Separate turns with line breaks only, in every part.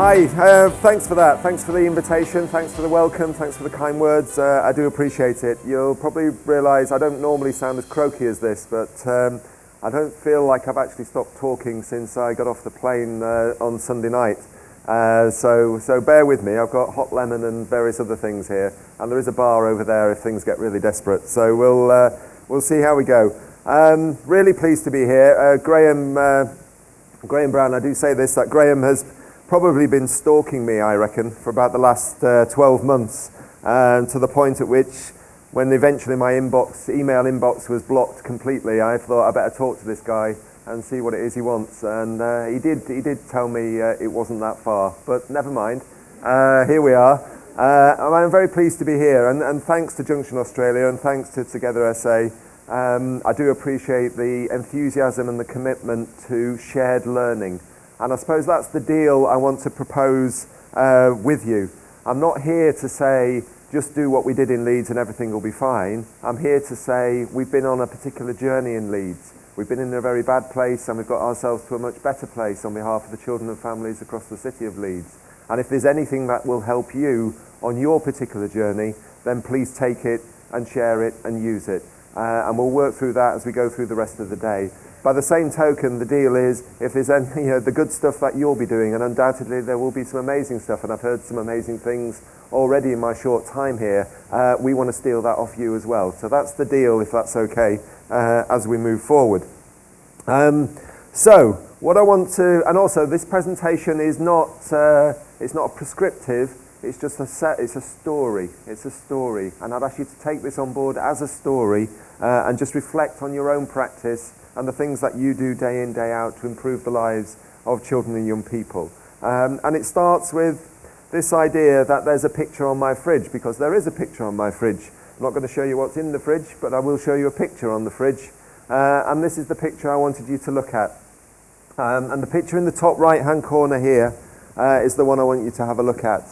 Hi, thanks for that. Thanks for the invitation, thanks for the welcome, thanks for the kind words. I do appreciate it. You'll probably realise I don't normally sound as croaky as this, but I don't feel like I've actually stopped talking since I got off the plane on Sunday night. So bear with me. I've got hot lemon and various other things here, and there is a bar over there if things get really desperate. So we'll see how we go. Really pleased to be here. Graham Brown, I do say this, that Graham has probably been stalking me, I reckon, for about the last 12 months, to the point at which, when eventually my email inbox was blocked completely, I thought I better talk to this guy and see what it is he wants. And he did tell me it wasn't that far, but never mind. Here we are. I'm very pleased to be here, and thanks to Junction Australia and thanks to Together SA. I do appreciate the enthusiasm and the commitment to shared learning. And I suppose that's the deal I want to propose with you. I'm not here to say, just do what we did in Leeds and everything will be fine. I'm here to say, we've been on a particular journey in Leeds. We've been in a very bad place and we've got ourselves to a much better place on behalf of the children and families across the city of Leeds. And if there's anything that will help you on your particular journey, then please take it and share it and use it. And we'll work through that as we go through the rest of the day. By the same token, the deal is, if there's any, the good stuff that you'll be doing, and undoubtedly there will be some amazing stuff, and I've heard some amazing things already in my short time here, we want to steal that off you as well. So that's the deal, if that's okay, as we move forward. So, what I want to, and also this presentation is not, it's not prescriptive, it's just it's a story, and I'd ask you to take this on board as a story, and just reflect on your own practice and the things that you do day in, day out to improve the lives of children and young people. And it starts with this idea that there's a picture on my fridge, because there is a picture on my fridge. I'm not going to show you what's in the fridge, but I will show you a picture on the fridge. And this is the picture I wanted you to look at. And the picture in the top right-hand corner here is the one I want you to have a look at.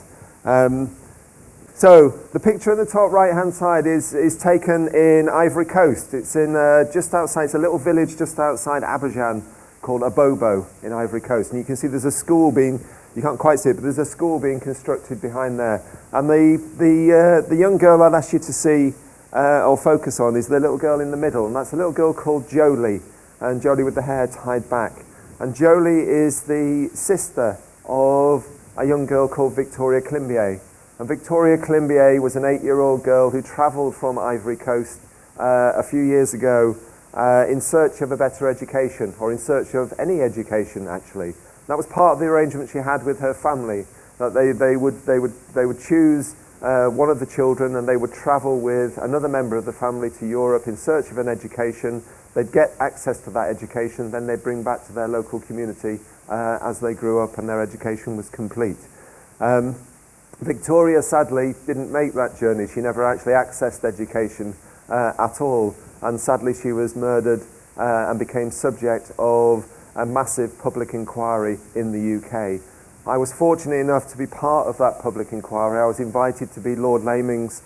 So the picture at the top right-hand side is taken in Ivory Coast. It's in just outside, it's a little village just outside Abidjan called Abobo in Ivory Coast. And you can see there's a school being, you can't quite see it, but there's a school being constructed behind there. And the young girl I'd ask you to see or focus on is the little girl in the middle, and that's a little girl called Jolie, and Jolie with the hair tied back. And Jolie is the sister of a young girl called Victoria Climbié. And Victoria Climbié was an 8-year-old girl who travelled from Ivory Coast a few years ago in search of a better education, or in search of any education actually. That was part of the arrangement she had with her family, that they would choose one of the children and they would travel with another member of the family to Europe in search of an education. They'd get access to that education, then they'd bring back to their local community as they grew up and their education was complete. Victoria sadly didn't make that journey. She never actually accessed education at all, and sadly she was murdered and became subject of a massive public inquiry in the UK. I was fortunate enough to be part of that public inquiry. I was invited to be Lord Laming's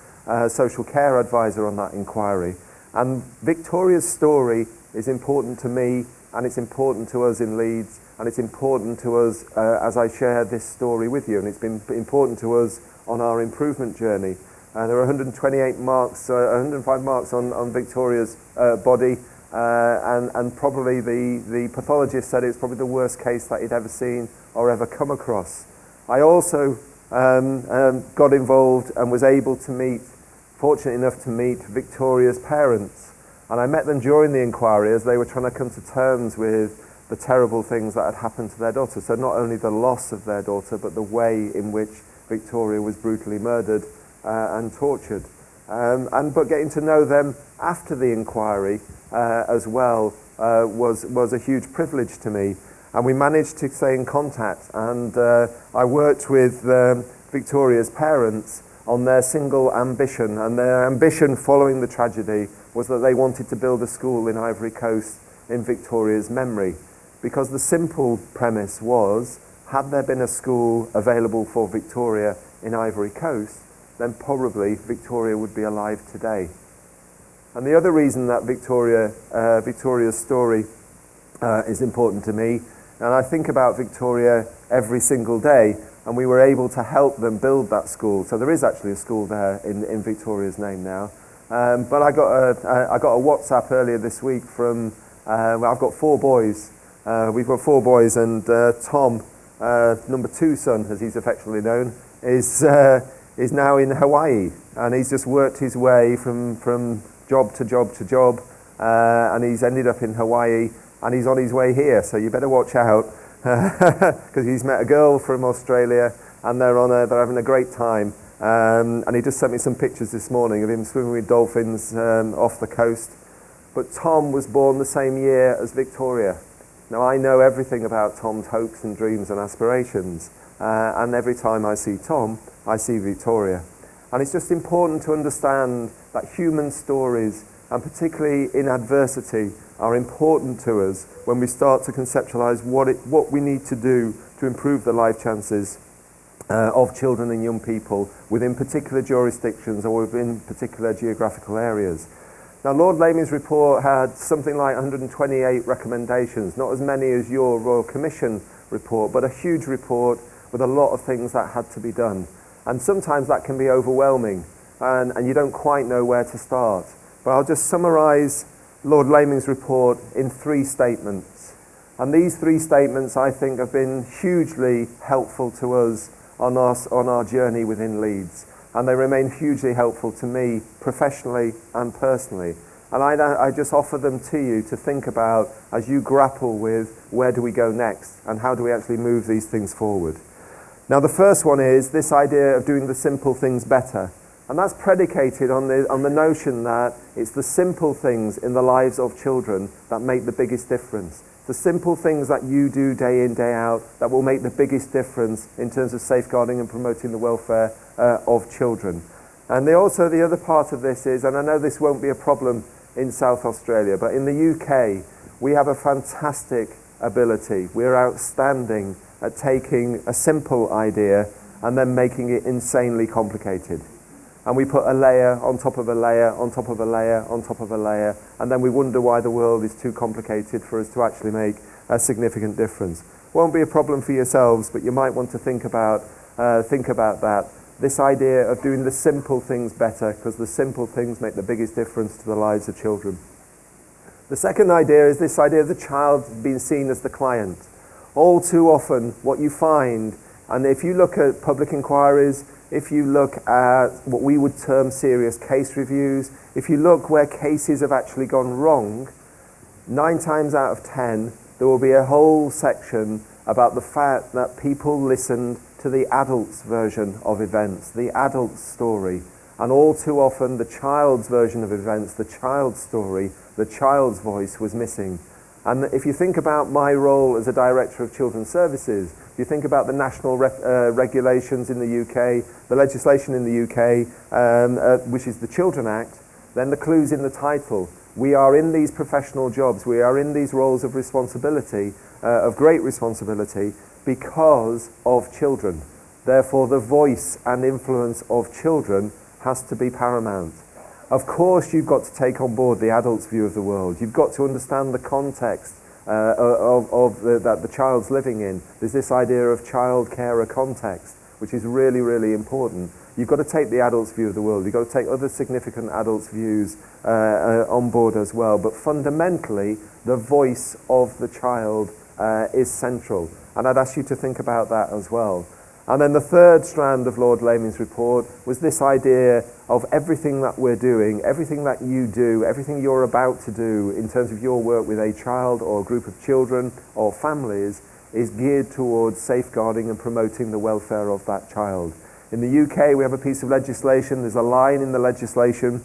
social care advisor on that inquiry. And Victoria's story is important to me, and it's important to us in Leeds, and it's important to us as I share this story with you, and it's been important to us on our improvement journey. There are 128 marks, 105 marks on Victoria's body, and probably the pathologist said it's probably the worst case that he'd ever seen or ever come across. I also got involved and was able to meet, fortunate enough to meet Victoria's parents, and I met them during the inquiry as they were trying to come to terms with the terrible things that had happened to their daughter. So not only the loss of their daughter, but the way in which Victoria was brutally murdered and tortured. But getting to know them after the inquiry as well was a huge privilege to me. And we managed to stay in contact, and I worked with Victoria's parents on their single ambition, and their ambition following the tragedy was that they wanted to build a school in Ivory Coast in Victoria's memory. Because the simple premise was, had there been a school available for Victoria in Ivory Coast, then probably Victoria would be alive today. And the other reason that Victoria's story is important to me, and I think about Victoria every single day, and we were able to help them build that school. So there is actually a school there in Victoria's name now. But I got a WhatsApp earlier this week from, well, I've got 4 boys. We've got 4 boys, and Tom, number 2 son, as he's affectionately known, is now in Hawaii, and he's just worked his way from job to job to job, and he's ended up in Hawaii, and he's on his way here, so you better watch out, because he's met a girl from Australia, and they're having a great time. And he just sent me some pictures this morning of him swimming with dolphins off the coast. But Tom was born the same year as Victoria. Now I know everything about Tom's hopes and dreams and aspirations, and every time I see Tom, I see Victoria. And it's just important to understand that human stories, and particularly in adversity, are important to us when we start to conceptualize what we need to do to improve the life chances of children and young people within particular jurisdictions or within particular geographical areas. Now, Lord Laming's report had something like 128 recommendations, not as many as your Royal Commission report, but a huge report with a lot of things that had to be done. And sometimes that can be overwhelming, and you don't quite know where to start. But I'll just summarise Lord Laming's report in 3 statements. And these 3 statements, I think, have been hugely helpful to us on our journey within Leeds, and they remain hugely helpful to me professionally and personally, and I just offer them to you to think about as you grapple with where do we go next and how do we actually move these things forward. Now the first one is this idea of doing the simple things better, and that's predicated on the notion that it's the simple things in the lives of children that make the biggest difference. The simple things that you do day in, day out, that will make the biggest difference in terms of safeguarding and promoting the welfare of children. And the other part of this is, and I know this won't be a problem in South Australia, but in the UK, we have a fantastic ability. We're outstanding at taking a simple idea and then making it insanely complicated. And we put a layer on top of a layer, on top of a layer, on top of a layer, and then we wonder why the world is too complicated for us to actually make a significant difference. Won't be a problem for yourselves, but you might want to think about that. This idea of doing the simple things better, because the simple things make the biggest difference to the lives of children. The second idea is this idea of the child being seen as the client. All too often, what you find, and if you look at public inquiries, if you look at what we would term serious case reviews, if you look where cases have actually gone wrong, 9 times out of 10, there will be a whole section about the fact that people listened to the adult's version of events, the adult's story. And all too often, the child's version of events, the child's story, the child's voice was missing. And if you think about my role as a Director of Children's Services, if you think about the national regulations in the UK, the legislation in the UK, which is the Children Act, then the clue's in the title. We are in these professional jobs, we are in these roles of responsibility, of great responsibility, because of children. Therefore, the voice and influence of children has to be paramount. Of course, you've got to take on board the adult's view of the world. You've got to understand the context that the child's living in. There's this idea of child carer context, which is really, really important. You've got to take the adult's view of the world. You've got to take other significant adults' views on board as well. But fundamentally, the voice of the child is central. And I'd ask you to think about that as well. And then the third strand of Lord Laming's report was this idea of everything that we're doing, everything that you do, everything you're about to do in terms of your work with a child or a group of children or families is geared towards safeguarding and promoting the welfare of that child. In the UK, we have a piece of legislation, there's a line in the legislation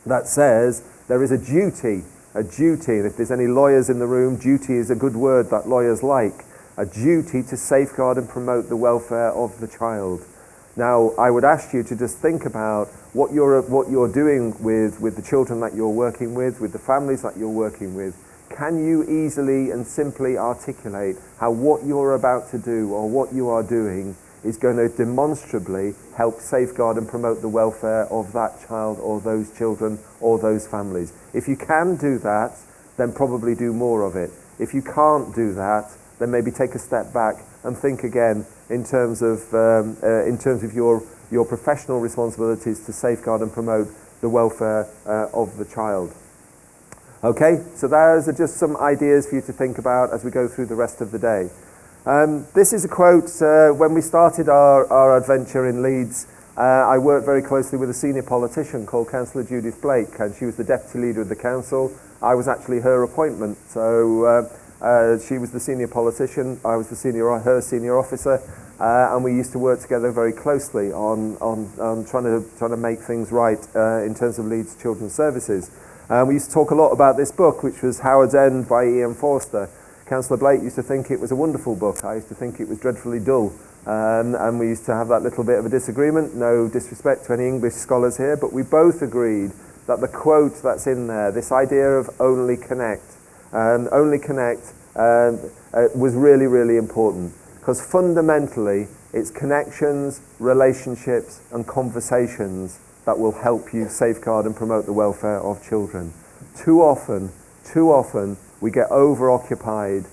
that says there is a duty, and if there's any lawyers in the room, duty is a good word that lawyers like, a duty to safeguard and promote the welfare of the child. Now, I would ask you to just think about what you're doing with the children that you're working with the families that you're working with. Can you easily and simply articulate how what you're about to do or what you are doing is going to demonstrably help safeguard and promote the welfare of that child or those children or those families? If you can do that, then probably do more of it. If you can't do that, then maybe take a step back and think again in terms of your professional responsibilities to safeguard and promote the welfare of the child. Okay, so those are just some ideas for you to think about as we go through the rest of the day. This is a quote. When we started our adventure in Leeds, I worked very closely with a senior politician called Councillor Judith Blake, and she was the deputy leader of the council. I was actually her appointment, so she was the senior politician, I was her senior officer, and we used to work together very closely on trying to make things right in terms of Leeds Children's Services. We used to talk a lot about this book, which was Howard's End by E.M. Forster. Councillor Blake used to think it was a wonderful book. I used to think it was dreadfully dull. And we used to have that little bit of a disagreement. No disrespect to any English scholars here, but we both agreed that the quote that's in there, this idea of only connect, was really, really important. Because fundamentally, it's connections, relationships, and conversations that will help you safeguard and promote the welfare of children. Too often, we get over-occupied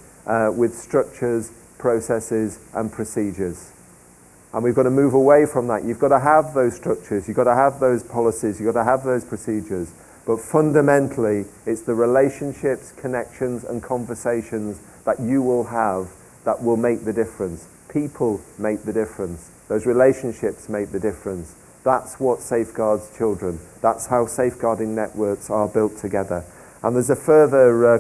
with structures, processes, and procedures. And we've got to move away from that. You've got to have those structures, you've got to have those policies, you've got to have those procedures. But fundamentally, it's the relationships, connections, and conversations that you will have that will make the difference. People make the difference. Those relationships make the difference. That's what safeguards children. That's how safeguarding networks are built together. And there's a further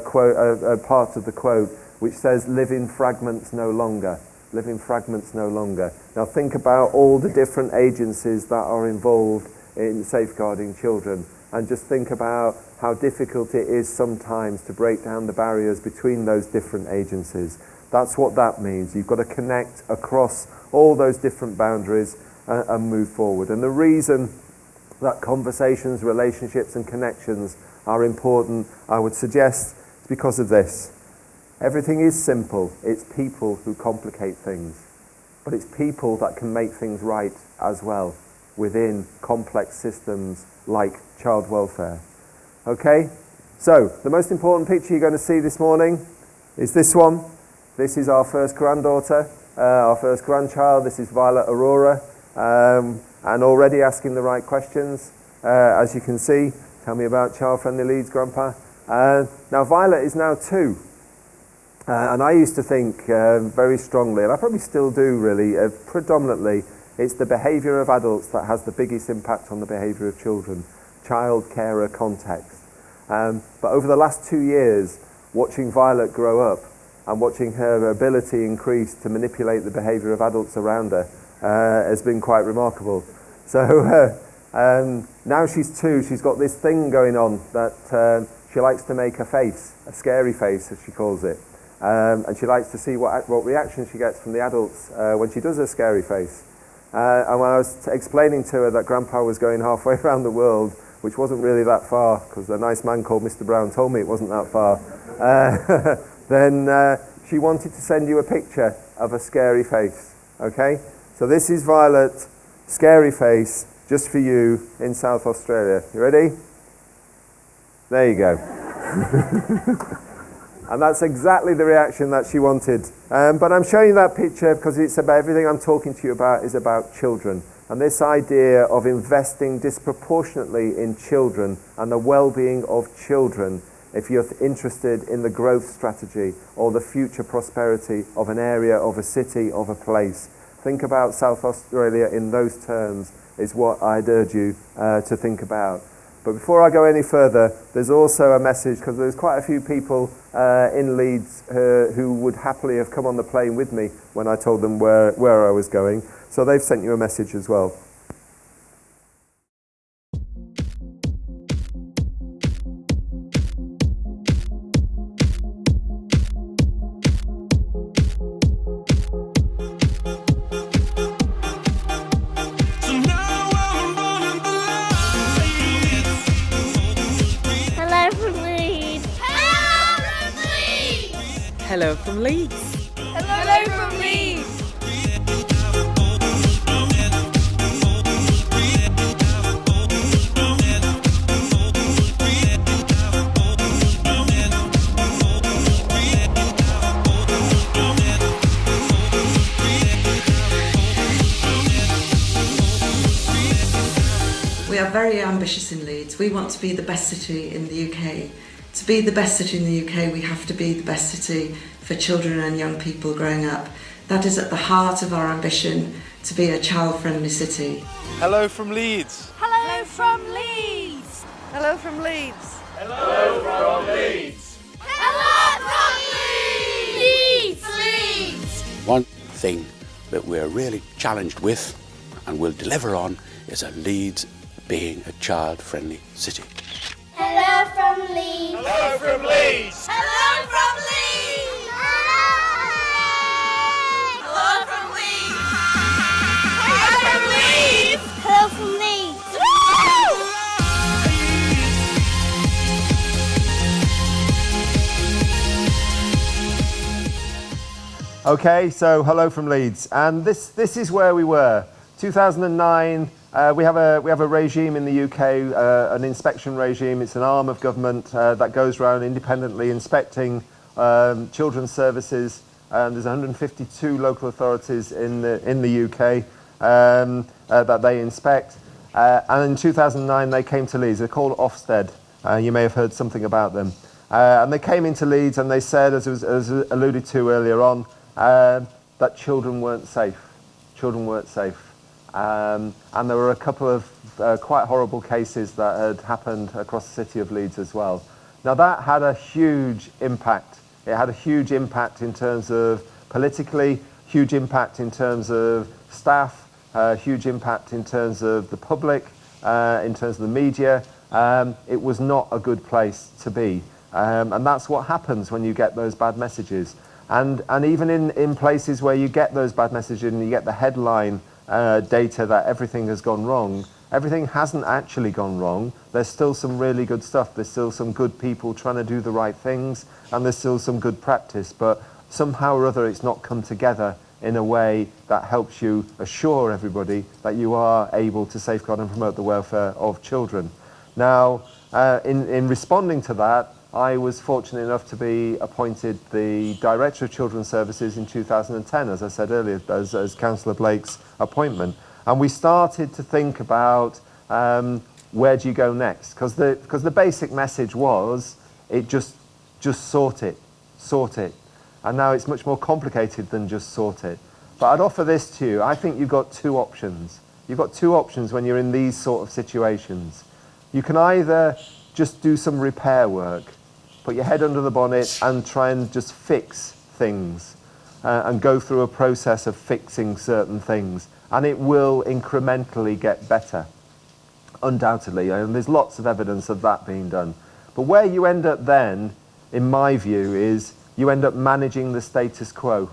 part of the quote which says, live in fragments no longer. Live in fragments no longer. Now think about all the different agencies that are involved in safeguarding children, and just think about how difficult it is sometimes to break down the barriers between those different agencies. That's what that means. You've got to connect across all those different boundaries and move forward. And the reason that conversations, relationships, and connections are important, I would suggest, is because of this. Everything is simple. It's people who complicate things. But it's people that can make things right as well within complex systems like child welfare. Okay? So, the most important picture you're going to see this morning is this one. This is our first granddaughter, our first grandchild. This is Violet Aurora. And already asking the right questions, as you can see. Tell me about child-friendly Leeds, Grandpa. Now Violet is now 2. And I used to think very strongly, and I probably still do really, predominantly, it's the behaviour of adults that has the biggest impact on the behaviour of children. Child-carer context. But over the last 2 years, watching Violet grow up and watching her ability increase to manipulate the behaviour of adults around her has been quite remarkable. So now she's 2, she's got this thing going on that she likes to make a face, a scary face as she calls it. And she likes to see what reaction she gets from the adults when she does a scary face. And when I was explaining to her that Grandpa was going halfway around the world, which wasn't really that far, because a nice man called Mr. Brown told me it wasn't that far, then she wanted to send you a picture of a scary face. Okay? So this is Violet, scary face, just for you in South Australia. You ready? There you go. And that's exactly the reaction that she wanted. But I'm showing you that picture because it's about everything I'm talking to you about is about children. And this idea of investing disproportionately in children and the well-being of children, if you're interested in the growth strategy or the future prosperity of an area, of a city, of a place. Think about South Australia in those terms is what I'd urge you to think about. But before I go any further, there's also a message, because there's quite a few people in Leeds who would happily have come on the plane with me when I told them where I was going. So they've sent you a message as well.
Hello from Leeds.
Hello from Leeds.
very ambitious in Leeds. We want to be the best city in the UK. To be the best city in the UK, we have to be the best city for children and young people growing up. That is at the heart of our ambition, to be a child-friendly city.
Hello from Leeds.
Hello from Leeds.
Hello from Leeds.
Hello from Leeds.
Hello from Leeds. Leeds.
One thing that we're really challenged with and will deliver on is a Leeds being a child-friendly city.
Hello from Leeds.
Hello from Leeds.
Hello from Leeds. Hello from Leeds. Hello from Leeds. Hello from Leeds.
Okay, so hello from Leeds, and this is where we were. 2009. We have a regime in the UK, an inspection regime. It's an arm of government that goes around independently inspecting children's services. There's 152 local authorities in the UK that they inspect. And in 2009 they came to Leeds. They're called Ofsted. You may have heard something about them. And they came into Leeds and they said, as was alluded to earlier on, that children weren't safe. Children weren't safe. And there were a couple of quite horrible cases that had happened across the city of Leeds as well. Now that had a huge impact. It had a huge impact in terms of politically, huge impact in terms of staff, huge impact in terms of the public, in terms of the media. It was not a good place to be. And that's what happens when you get those bad messages. And even in places where you get those bad messages and you get the headline data that everything has gone wrong, everything hasn't actually gone wrong. There's still some really good stuff. There's still some good people trying to do the right things, and there's still some good practice, but somehow or other it's not come together in a way that helps you assure everybody that you are able to safeguard and promote the welfare of children. Now, in responding to that, I was fortunate enough to be appointed the Director of Children's Services in 2010, as I said earlier, as Councillor Blake's appointment. And we started to think about where do you go next? Because the basic message was, it just sort it. And now it's much more complicated than just sort it. But I'd offer this to you. I think you've got two options. You've got two options when you're in these sort of situations. You can either just do some repair work, put your head under the bonnet and try and just fix things and go through a process of fixing certain things, and it will incrementally get better, undoubtedly, and there's lots of evidence of that being done. But where you end up then, in my view, is you end up managing the status quo.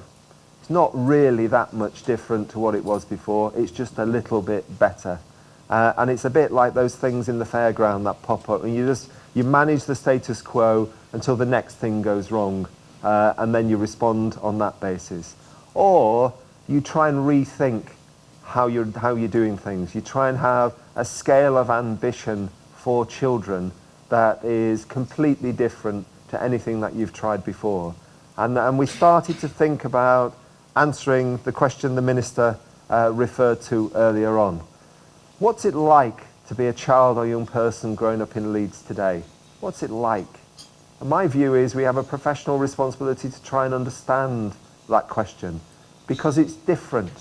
It's not really that much different to what it was before, it's just a little bit better. And it's a bit like those things in the fairground that pop up, and you manage the status quo until the next thing goes wrong, and then you respond on that basis. Or you try and rethink how you're doing things. You try and have a scale of ambition for children that is completely different to anything that you've tried before. And we started to think about answering the question the Minister referred to earlier on. What's it like to be a child or young person growing up in Leeds today? What's it like? And my view is we have a professional responsibility to try and understand that question, because it's different.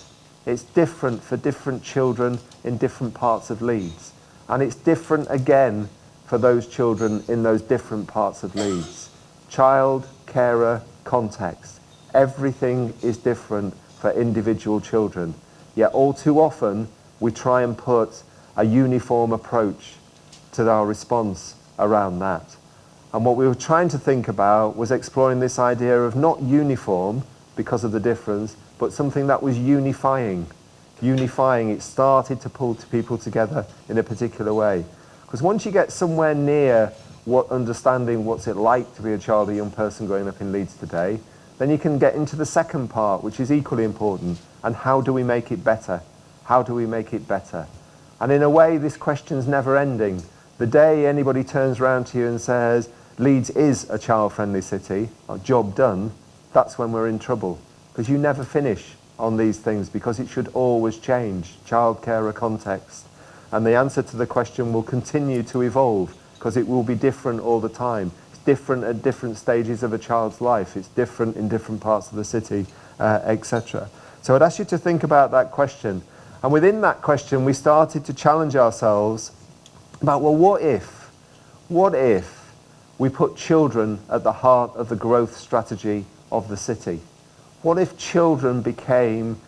It's different for different children in different parts of Leeds. And it's different again for those children in those different parts of Leeds. Child, carer, context. Everything is different for individual children. Yet all too often, we try and put a uniform approach to our response around that. And what we were trying to think about was exploring this idea of not uniform because of the difference, but something that was unifying. Unifying, it started to pull people together in a particular way. Because once you get somewhere near understanding what's it like to be a child or young person growing up in Leeds today, then you can get into the second part, which is equally important, and how do we make it better? How do we make it better? And in a way, this question's never ending. The day anybody turns around to you and says, Leeds is a child-friendly city, job done, that's when we're in trouble. Because you never finish on these things, because it should always change. Childcare, context. And the answer to the question will continue to evolve because it will be different all the time. It's different at different stages of a child's life. It's different in different parts of the city, etc. So I'd ask you to think about that question. And within that question, we started to challenge ourselves about, well, what if we put children at the heart of the growth strategy of the city? What if children became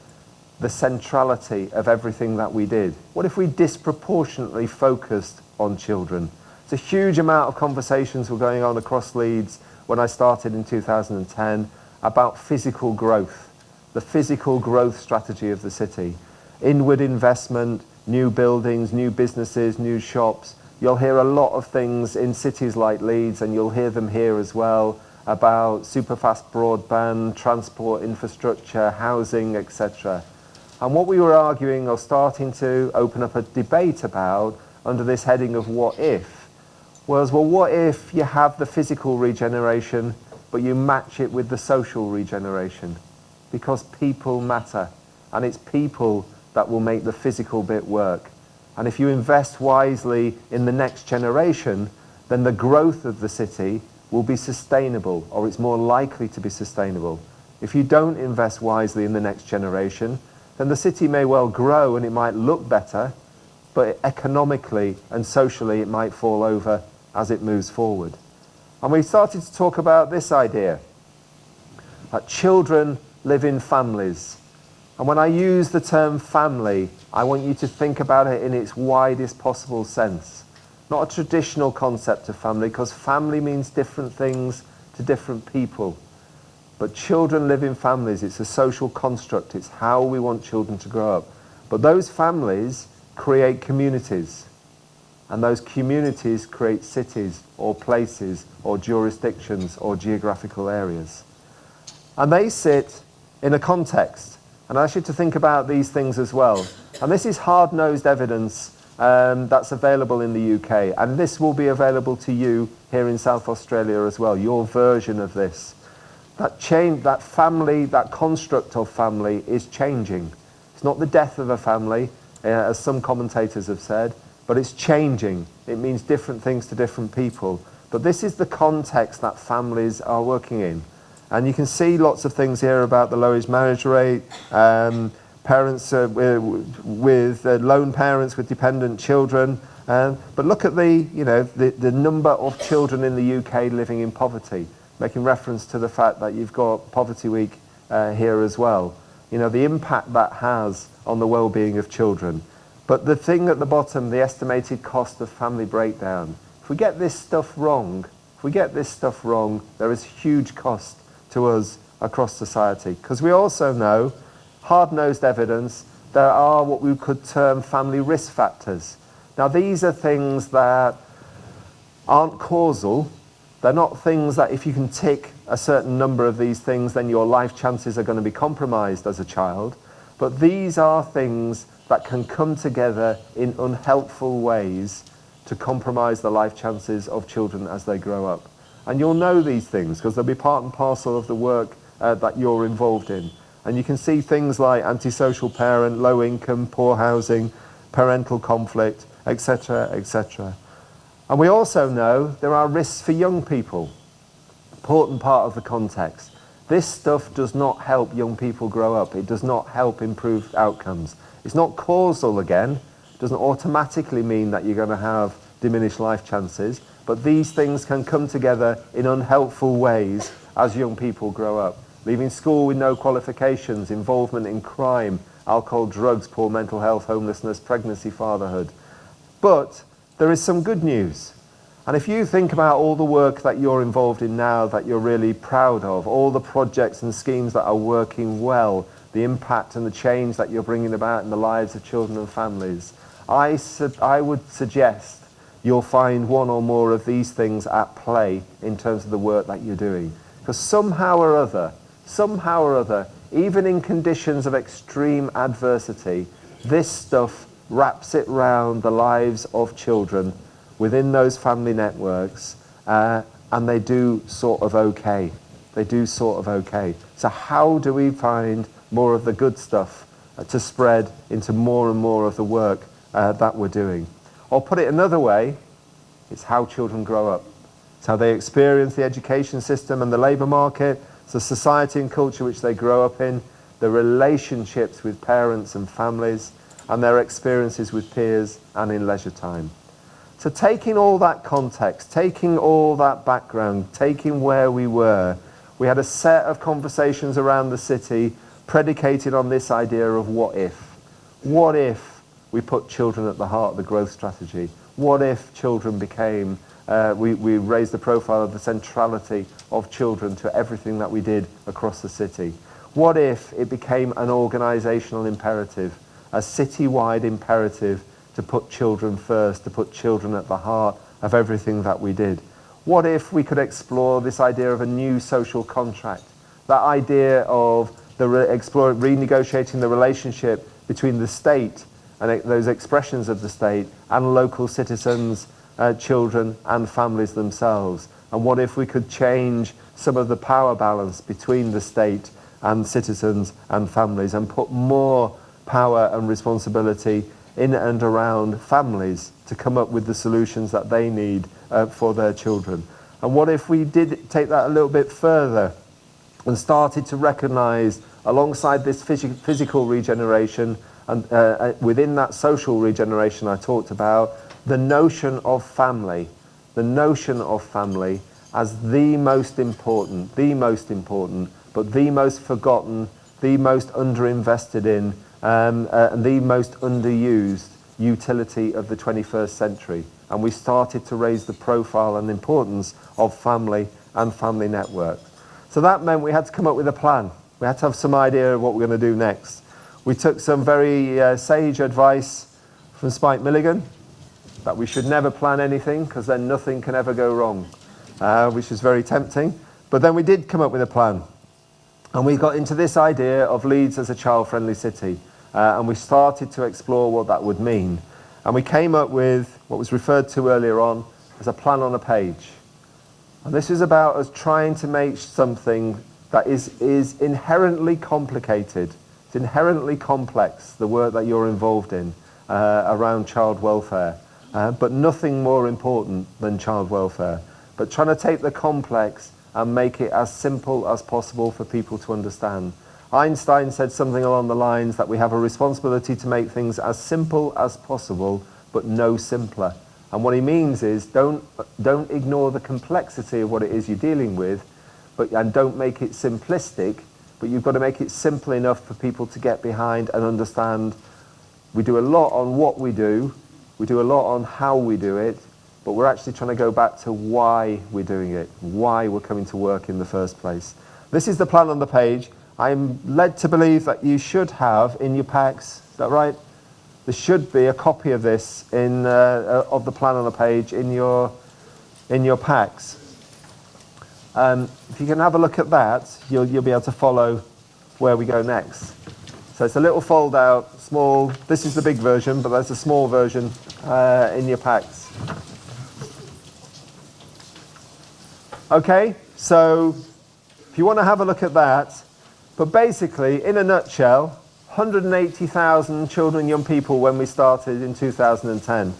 the centrality of everything that we did? What if we disproportionately focused on children? It's a huge amount of conversations were going on across Leeds when I started in 2010 about physical growth, the physical growth strategy of the city. Inward investment, new buildings, new businesses, new shops. You'll hear a lot of things in cities like Leeds, and you'll hear them here as well, about superfast broadband, transport infrastructure, housing, etc. And what we were arguing or starting to open up a debate about under this heading of what if was, well, what if you have the physical regeneration but you match it with the social regeneration? Because people matter, and it's people that will make the physical bit work. And if you invest wisely in the next generation, then the growth of the city will be sustainable, or it's more likely to be sustainable. If you don't invest wisely in the next generation, then the city may well grow and it might look better, but economically and socially it might fall over as it moves forward. And we started to talk about this idea, that children live in families. And when I use the term family, I want you to think about it in its widest possible sense. Not a traditional concept of family, because family means different things to different people. But children live in families. It's a social construct. It's how we want children to grow up. But those families create communities. And those communities create cities or places or jurisdictions or geographical areas. And they sit in a context. And I ask you to think about these things as well. And this is hard-nosed evidence that's available in the UK. And this will be available to you here in South Australia as well, your version of this. That change, that family, that construct of family is changing. It's not the death of a family, as some commentators have said, but it's changing. It means different things to different people. But this is the context that families are working in. And you can see lots of things here about the lowest marriage rate, parents with lone parents with dependent children. But look at the number of children in the UK living in poverty, making reference to the fact that you've got Poverty Week here as well. You know, the impact that has on the well-being of children. But the thing at the bottom, the estimated cost of family breakdown. If we get this stuff wrong, there is huge cost to us across society. Because we also know, hard-nosed evidence, there are what we could term family risk factors. Now these are things that aren't causal. They're not things that if you can tick a certain number of these things, then your life chances are going to be compromised as a child. But these are things that can come together in unhelpful ways to compromise the life chances of children as they grow up. And you'll know these things because they'll be part and parcel of the work that you're involved in. And you can see things like antisocial parent, low income, poor housing, parental conflict, etc., etc. And we also know there are risks for young people. Important part of the context. This stuff does not help young people grow up. It does not help improve outcomes. It's not causal again. It doesn't automatically mean that you're going to have diminished life chances. But these things can come together in unhelpful ways as young people grow up. Leaving school with no qualifications, involvement in crime, alcohol, drugs, poor mental health, homelessness, pregnancy, fatherhood. But there is some good news. And if you think about all the work that you're involved in now that you're really proud of, all the projects and schemes that are working well, the impact and the change that you're bringing about in the lives of children and families, I would suggest you'll find one or more of these things at play in terms of the work that you're doing. Because somehow or other, even in conditions of extreme adversity, this stuff wraps it round the lives of children within those family networks, and they do sort of okay. So how do we find more of the good stuff to spread into more and more of the work that we're doing. Or put it another way, it's how children grow up. It's how they experience the education system and the labour market. It's the society and culture which they grow up in, the relationships with parents and families, and their experiences with peers and in leisure time. So taking all that context, taking all that background, taking where we were, we had a set of conversations around the city predicated on this idea of what if. What if we put children at the heart of the growth strategy? What if children became, we raised the profile of the centrality of children to everything that we did across the city? What if it became an organisational imperative, a city-wide imperative to put children first, to put children at the heart of everything that we did? What if we could explore this idea of a new social contract, that idea of renegotiating the relationship between the state and those expressions of the state and local citizens, children and families themselves? And what if we could change some of the power balance between the state and citizens and families and put more power and responsibility in and around families to come up with the solutions that they need for their children? And what if we did take that a little bit further and started to recognise, alongside this physical regeneration and within that social regeneration I talked about, the notion of family as the most important, but the most forgotten, the most underinvested in, and the most underused utility of the 21st century. And we started to raise the profile and importance of family and family network. So that meant we had to come up with a plan. We had to have some idea of what we're going to do next. We took some very sage advice from Spike Milligan, that we should never plan anything because then nothing can ever go wrong, which is very tempting. But then we did come up with a plan. And we got into this idea of Leeds as a child-friendly city. And we started to explore what that would mean. And we came up with what was referred to earlier on as a plan on a page. And this is about us trying to make something that is inherently complicated. It's inherently complex, the work that you're involved in around child welfare. But nothing more important than child welfare. But trying to take the complex and make it as simple as possible for people to understand. Einstein said something along the lines that we have a responsibility to make things as simple as possible, but no simpler. And what he means is don't ignore the complexity of what it is you're dealing with, and don't make it simplistic, but you've got to make it simple enough for people to get behind and understand. We do a lot on what we do a lot on how we do it, but we're actually trying to go back to why we're doing it, why we're coming to work in the first place. This is the plan on the page. I'm led to believe that you should have in your packs, is that right? There should be a copy of this of the plan on the page in your packs. If you can have a look at that, you'll be able to follow where we go next. So it's a little fold out, small. This is the big version, but there's a small version in your packs. Okay, so if you want to have a look at that, but basically, in a nutshell, 180,000 children and young people when we started in 2010.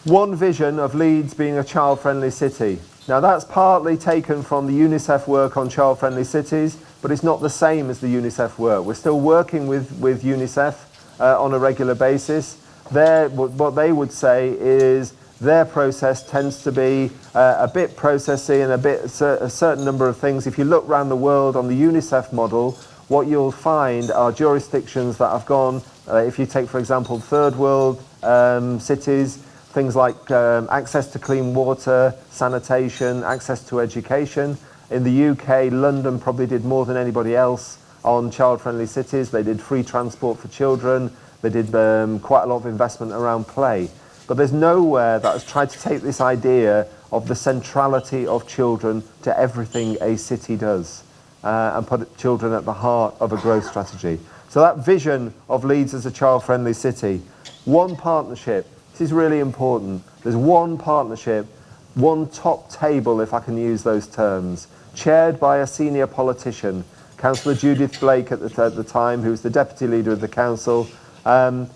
One vision of Leeds being a child-friendly city. Now that's partly taken from the UNICEF work on child-friendly cities, but it's not the same as the UNICEF work. We're still working with UNICEF on a regular basis. What they would say is their process tends to be a bit processy and a certain number of things. If you look around the world on the UNICEF model, what you'll find are jurisdictions that have gone, if you take, for example, third world cities, things like access to clean water, sanitation, access to education. In the UK, London probably did more than anybody else on child-friendly cities. They did free transport for children. They did quite a lot of investment around play. But there's nowhere that has tried to take this idea of the centrality of children to everything a city does and put children at the heart of a growth strategy. So that vision of Leeds as a child-friendly city, one partnership. This is really important. There's one partnership, one top table, if I can use those terms, chaired by a senior politician, Councillor Judith Blake at the time, who was the deputy leader of the council, and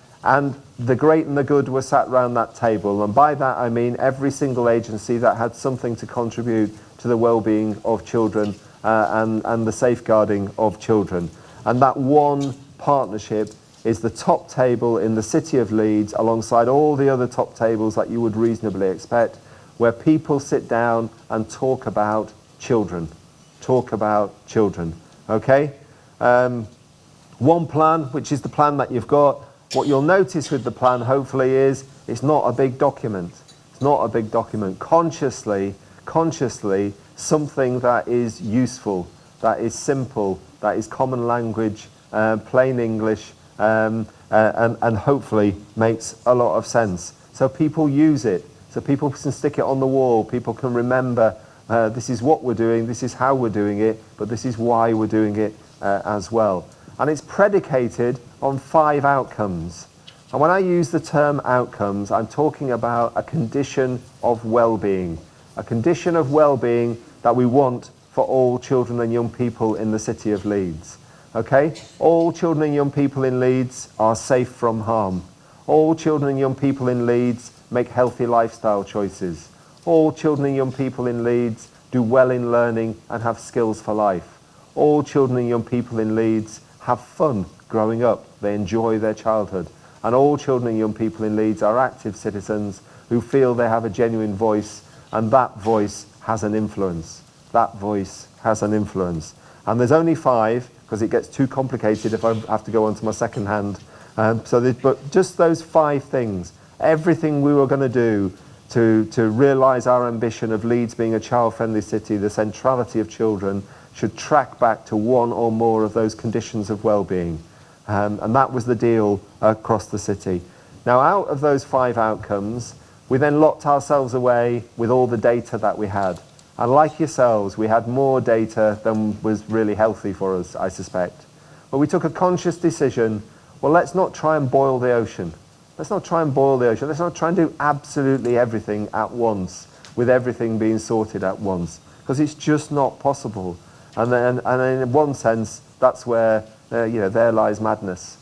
the great and the good were sat round that table, and by that I mean every single agency that had something to contribute to the well-being of children and the safeguarding of children. And that one partnership is the top table in the city of Leeds, alongside all the other top tables that you would reasonably expect, where people sit down and talk about children. Talk about children, okay? One plan, which is the plan that you've got. What you'll notice with the plan, hopefully, is it's not a big document. It's not a big document. Consciously, something that is useful, that is simple, that is common language, plain English, and hopefully makes a lot of sense. So people use it. So people can stick it on the wall. People can remember this is what we're doing, this is how we're doing it, but this is why we're doing it as well. And it's predicated on 5 outcomes. And when I use the term outcomes, I'm talking about a condition of well-being. A condition of well-being that we want for all children and young people in the city of Leeds. Okay? All children and young people in Leeds are safe from harm. All children and young people in Leeds make healthy lifestyle choices. All children and young people in Leeds do well in learning and have skills for life. All children and young people in Leeds have fun growing up. They enjoy their childhood. And all children and young people in Leeds are active citizens who feel they have a genuine voice, and that voice has an influence. That voice has an influence. And there's only 5, because it gets too complicated if I have to go on to my second hand. But just those 5 things, everything we were going to do to realise our ambition of Leeds being a child-friendly city, the centrality of children, should track back to one or more of those conditions of well-being. And that was the deal across the city. Now, out of those 5 outcomes, we then locked ourselves away with all the data that we had. And like yourselves, we had more data than was really healthy for us, I suspect. But we took a conscious decision, well, let's not try and boil the ocean. Let's not try and boil the ocean. Let's not try and do absolutely everything at once, with everything being sorted at once, because it's just not possible. And in one sense, that's where there lies madness.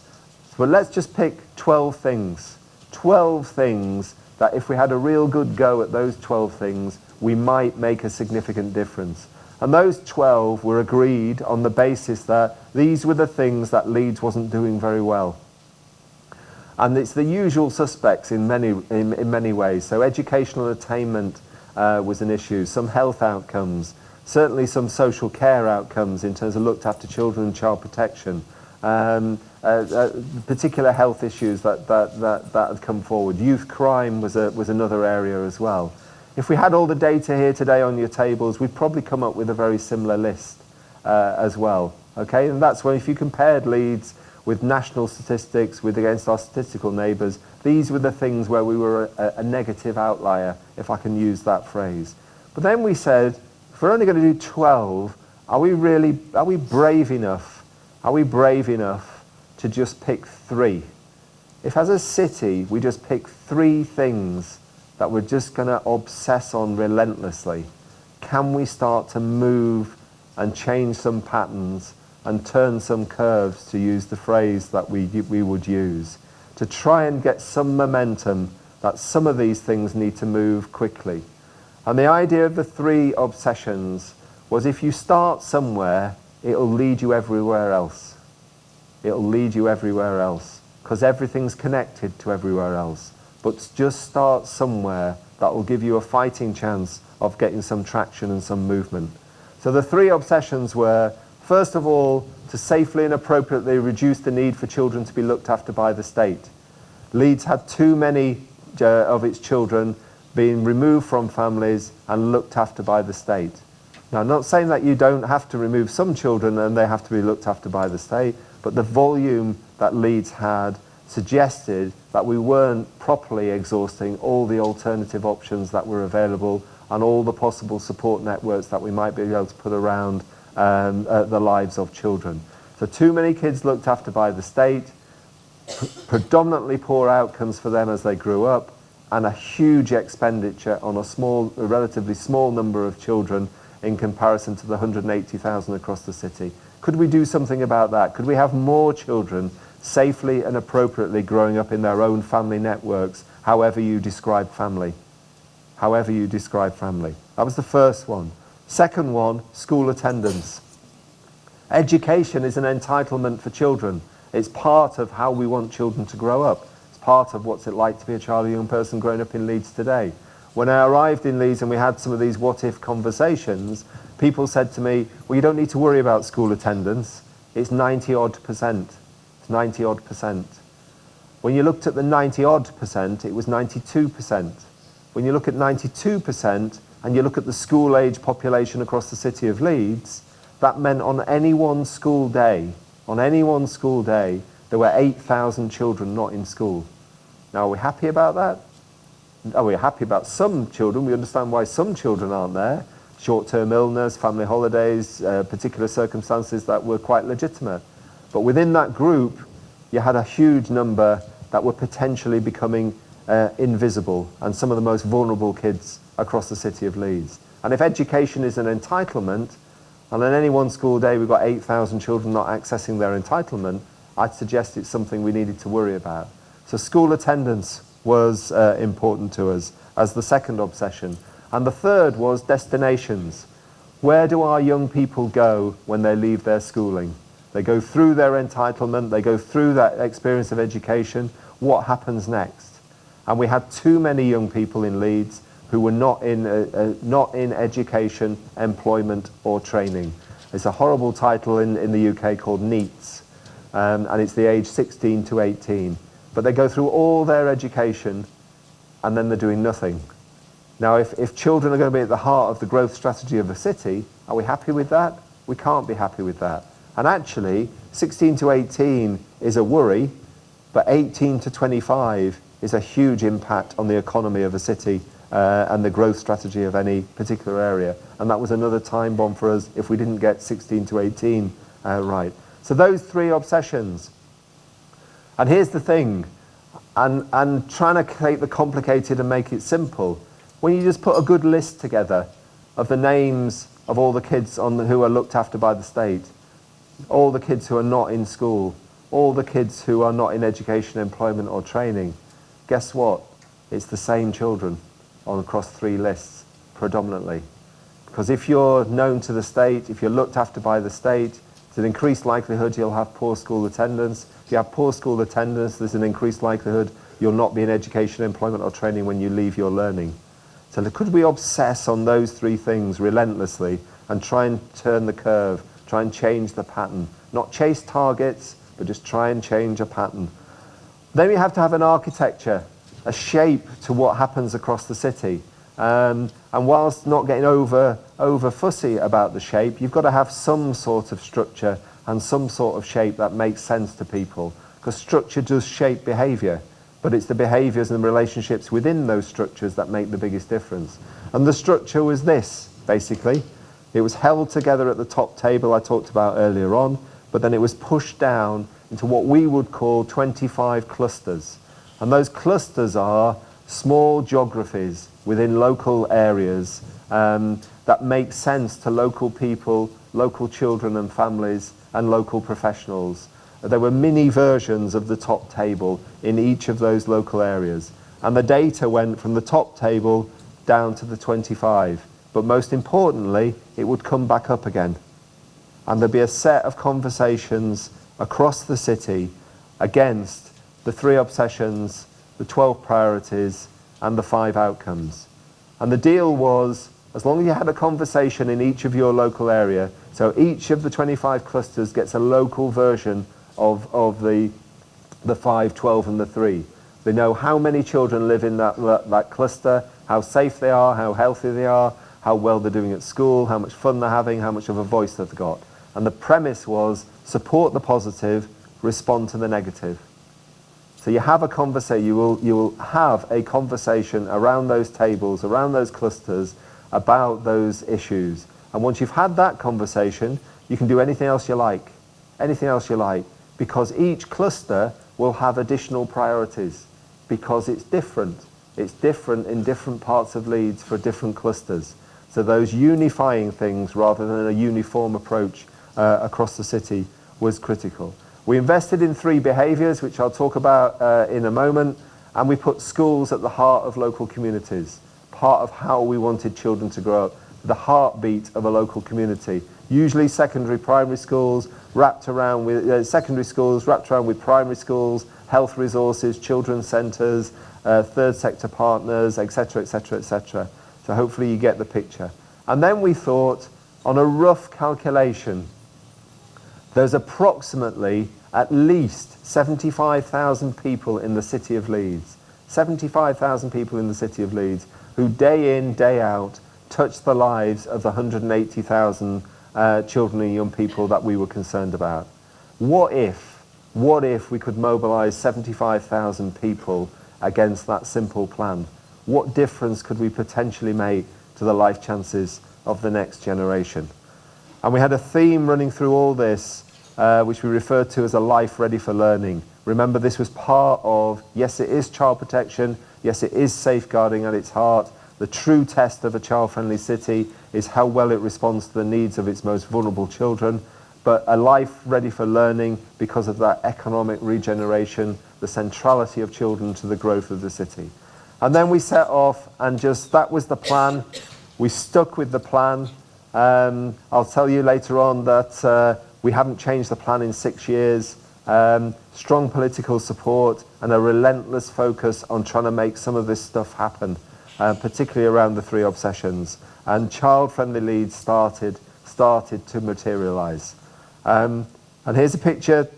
But let's just pick 12 things. 12 things that if we had a real good go at those 12 things, we might make a significant difference. And those 12 were agreed on the basis that these were the things that Leeds wasn't doing very well. And it's the usual suspects in many ways. So educational attainment was an issue, some health outcomes, certainly some social care outcomes in terms of looked after children and child protection, particular health issues that had come forward. Youth crime was another area as well. If we had all the data here today on your tables, we'd probably come up with a very similar list as well. Okay, and that's when if you compared Leeds with national statistics against our statistical neighbours, these were the things where we were a negative outlier, if I can use that phrase. But then we said, if we're only going to do 12, are we brave enough? Are we brave enough to just pick 3? If as a city we just pick 3 things that we're just going to obsess on relentlessly, can we start to move and change some patterns and turn some curves, to use the phrase that we would use, to try and get some momentum that some of these things need to move quickly? And the idea of the 3 obsessions was, if you start somewhere, it'll lead you everywhere else. It'll lead you everywhere else, because everything's connected to everywhere else. But just start somewhere that will give you a fighting chance of getting some traction and some movement. So the 3 obsessions were, first of all, to safely and appropriately reduce the need for children to be looked after by the state. Leeds had too many of its children being removed from families and looked after by the state. Now, I'm not saying that you don't have to remove some children and they have to be looked after by the state, but the volume that Leeds had suggested that we weren't properly exhausting all the alternative options that were available and all the possible support networks that we might be able to put around the lives of children. So too many kids looked after by the state, predominantly poor outcomes for them as they grew up, and a huge expenditure on a relatively small number of children in comparison to the 180,000 across the city. Could we do something about that? Could we have more children safely and appropriately growing up in their own family networks, however you describe family. However you describe family. That was the first one. Second one, school attendance. Education is an entitlement for children. It's part of how we want children to grow up. It's part of what's it like to be a child or young person growing up in Leeds today. When I arrived in Leeds and we had some of these what-if conversations, people said to me, well, you don't need to worry about school attendance. It's 90-odd%. It's 90-odd%. When you looked at the 90-odd%, it was 92%. When you look at 92% and you look at the school-age population across the city of Leeds, that meant on any one school day, there were 8,000 children not in school. Now, are we happy about that? Are we happy about some children? We understand why some children aren't there. Short-term illness, family holidays, particular circumstances that were quite legitimate. But within that group, you had a huge number that were potentially becoming invisible, and some of the most vulnerable kids across the city of Leeds. And if education is an entitlement, and on any one school day we've got 8,000 children not accessing their entitlement, I'd suggest it's something we needed to worry about. So school attendance was important to us as the second obsession. And the third was destinations. Where do our young people go when they leave their schooling? They go through their entitlement, they go through that experience of education. What happens next? And we had too many young people in Leeds who were not in education, employment or training. It's a horrible title in the UK called NEETs, and it's the age 16 to 18. But they go through all their education and then they're doing nothing. Now, if children are going to be at the heart of the growth strategy of a city, are we happy with that? We can't be happy with that. And actually, 16 to 18 is a worry, but 18 to 25 is a huge impact on the economy of a city and the growth strategy of any particular area. And that was another time bomb for us if we didn't get 16 to 18 right. So those three obsessions. And here's the thing, and trying to take the complicated and make it simple. When you just put a good list together of the names of all the kids who are looked after by the state, all the kids who are not in school, all the kids who are not in education, employment or training, guess what? It's the same children across three lists, predominantly. Because if you're known to the state, if you're looked after by the state, there's an increased likelihood you'll have poor school attendance. If you have poor school attendance, there's an increased likelihood you'll not be in education, employment or training when you leave your learning. So could we obsess on those three things relentlessly and try and turn the curve, try and change the pattern? Not chase targets, but just try and change a pattern. Then we have to have an architecture, a shape to what happens across the city. And whilst not getting over fussy about the shape, you've got to have some sort of structure and some sort of shape that makes sense to people. Because structure does shape behaviour, but it's the behaviours and the relationships within those structures that make the biggest difference. And the structure was this, basically. It was held together at the top table I talked about earlier on, but then it was pushed down into what we would call 25 clusters. And those clusters are small geographies within local areas that make sense to local people, local children and families, and local professionals. There were mini versions of the top table in each of those local areas. And the data went from the top table down to the 25. But most importantly, it would come back up again. And there'd be a set of conversations across the city against the three obsessions, the 12 priorities, and the 5 outcomes. And the deal was, as long as you had a conversation in each of your local area, so each of the 25 clusters gets a local version of the 5, 12, and the 3. They know how many children live in that cluster, how safe they are, how healthy they are, how well they're doing at school, how much fun they're having, how much of a voice they've got. And the premise was support the positive, respond to the negative. So you have a conversation, you will have a conversation around those tables, around those clusters, about those issues. And once you've had that conversation, you can do anything else you like, because each cluster will have additional priorities, because it's different. It's different in different parts of Leeds for different clusters. So those unifying things rather than a uniform approach across the city was critical. We invested in 3 behaviours, which I'll talk about in a moment, and we put schools at the heart of local communities, part of how we wanted children to grow up, the heartbeat of a local community. Usually secondary primary schools wrapped around with secondary schools wrapped around with primary schools, health resources, children's centres, third sector partners, etc., etc., etc. So hopefully you get the picture. And then we thought, on a rough calculation, there's approximately at least 75,000 people in the city of Leeds. 75,000 people in the city of Leeds who day in, day out touch the lives of the 180,000 children and young people that we were concerned about. What if we could mobilise 75,000 people against that simple plan? What difference could we potentially make to the life chances of the next generation? And we had a theme running through all this, which we referred to as a life ready for learning. Remember, this was part of, yes, it is child protection, yes, it is safeguarding at its heart. The true test of a child-friendly city is how well it responds to the needs of its most vulnerable children, but a life ready for learning because of that economic regeneration, the centrality of children to the growth of the city. And then we set off, and just that was the plan. We stuck with the plan. I'll tell you later on that we haven't changed the plan in 6 years. Strong political support and a relentless focus on trying to make some of this stuff happen, particularly around the 3 obsessions. And child-friendly Leeds started to materialise. And here's a picture.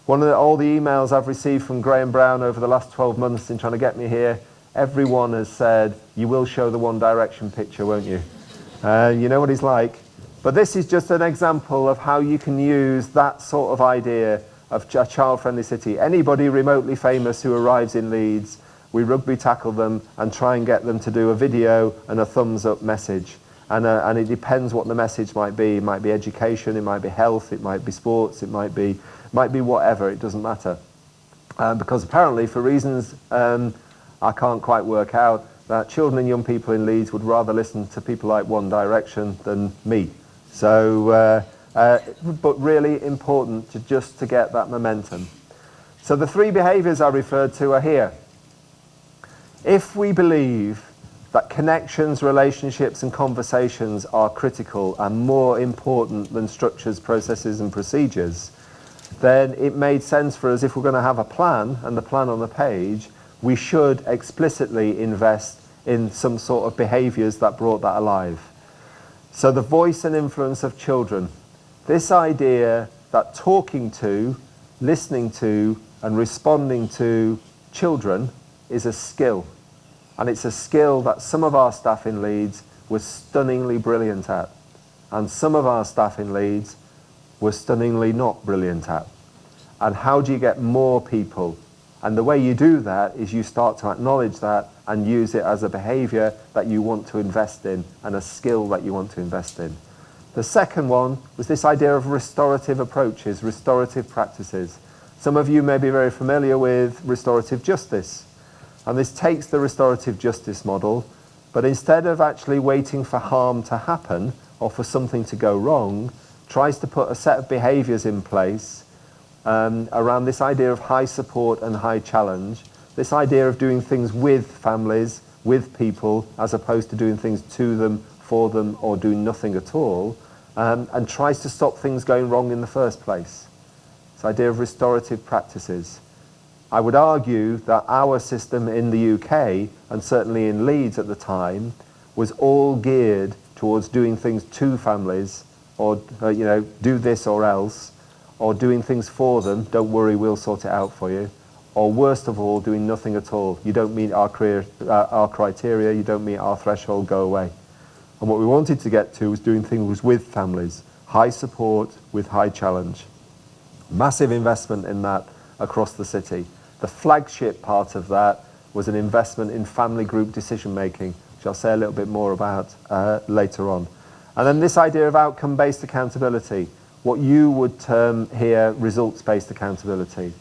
All the emails I've received from Graham Brown over the last 12 months in trying to get me here, everyone has said, you will show the One Direction picture, won't you? You know what he's like. But this is just an example of how you can use that sort of idea of a child-friendly city. Anybody remotely famous who arrives in Leeds, we rugby tackle them and try and get them to do a video and a thumbs up message. And it depends what the message might be. It might be education, it might be health, it might be sports, it might be whatever, it doesn't matter. Because apparently, for reasons I can't quite work out, that children and young people in Leeds would rather listen to people like One Direction than me. So, but really important to get that momentum. So the 3 behaviours I referred to are here. If we believe that connections, relationships and conversations are critical and more important than structures, processes and procedures, then it made sense for us, if we're going to have a plan and the plan on the page, we should explicitly invest in some sort of behaviours that brought that alive. So the voice and influence of children. This idea that talking to, listening to and responding to children is a skill. And it's a skill that some of our staff in Leeds were stunningly brilliant at. And some of our staff in Leeds were stunningly not brilliant at. And how do you get more people? And the way you do that is you start to acknowledge that and use it as a behaviour that you want to invest in and a skill that you want to invest in. The second one was this idea of restorative approaches, restorative practices. Some of you may be very familiar with restorative justice. And this takes the restorative justice model, but instead of actually waiting for harm to happen or for something to go wrong, tries to put a set of behaviours in place around this idea of high support and high challenge, this idea of doing things with families, with people, as opposed to doing things to them, for them, or doing nothing at all, and tries to stop things going wrong in the first place. This idea of restorative practices. I would argue that our system in the UK, and certainly in Leeds at the time, was all geared towards doing things to families, or do this or else, or doing things for them, don't worry, we'll sort it out for you, or worst of all, doing nothing at all. You don't meet our criteria, you don't meet our threshold, go away. And what we wanted to get to was doing things with families, high support with high challenge. Massive investment in that across the city. The flagship part of that was an investment in family group decision making, which I'll say a little bit more about later on. And then this idea of outcome-based accountability, what you would term here results-based accountability.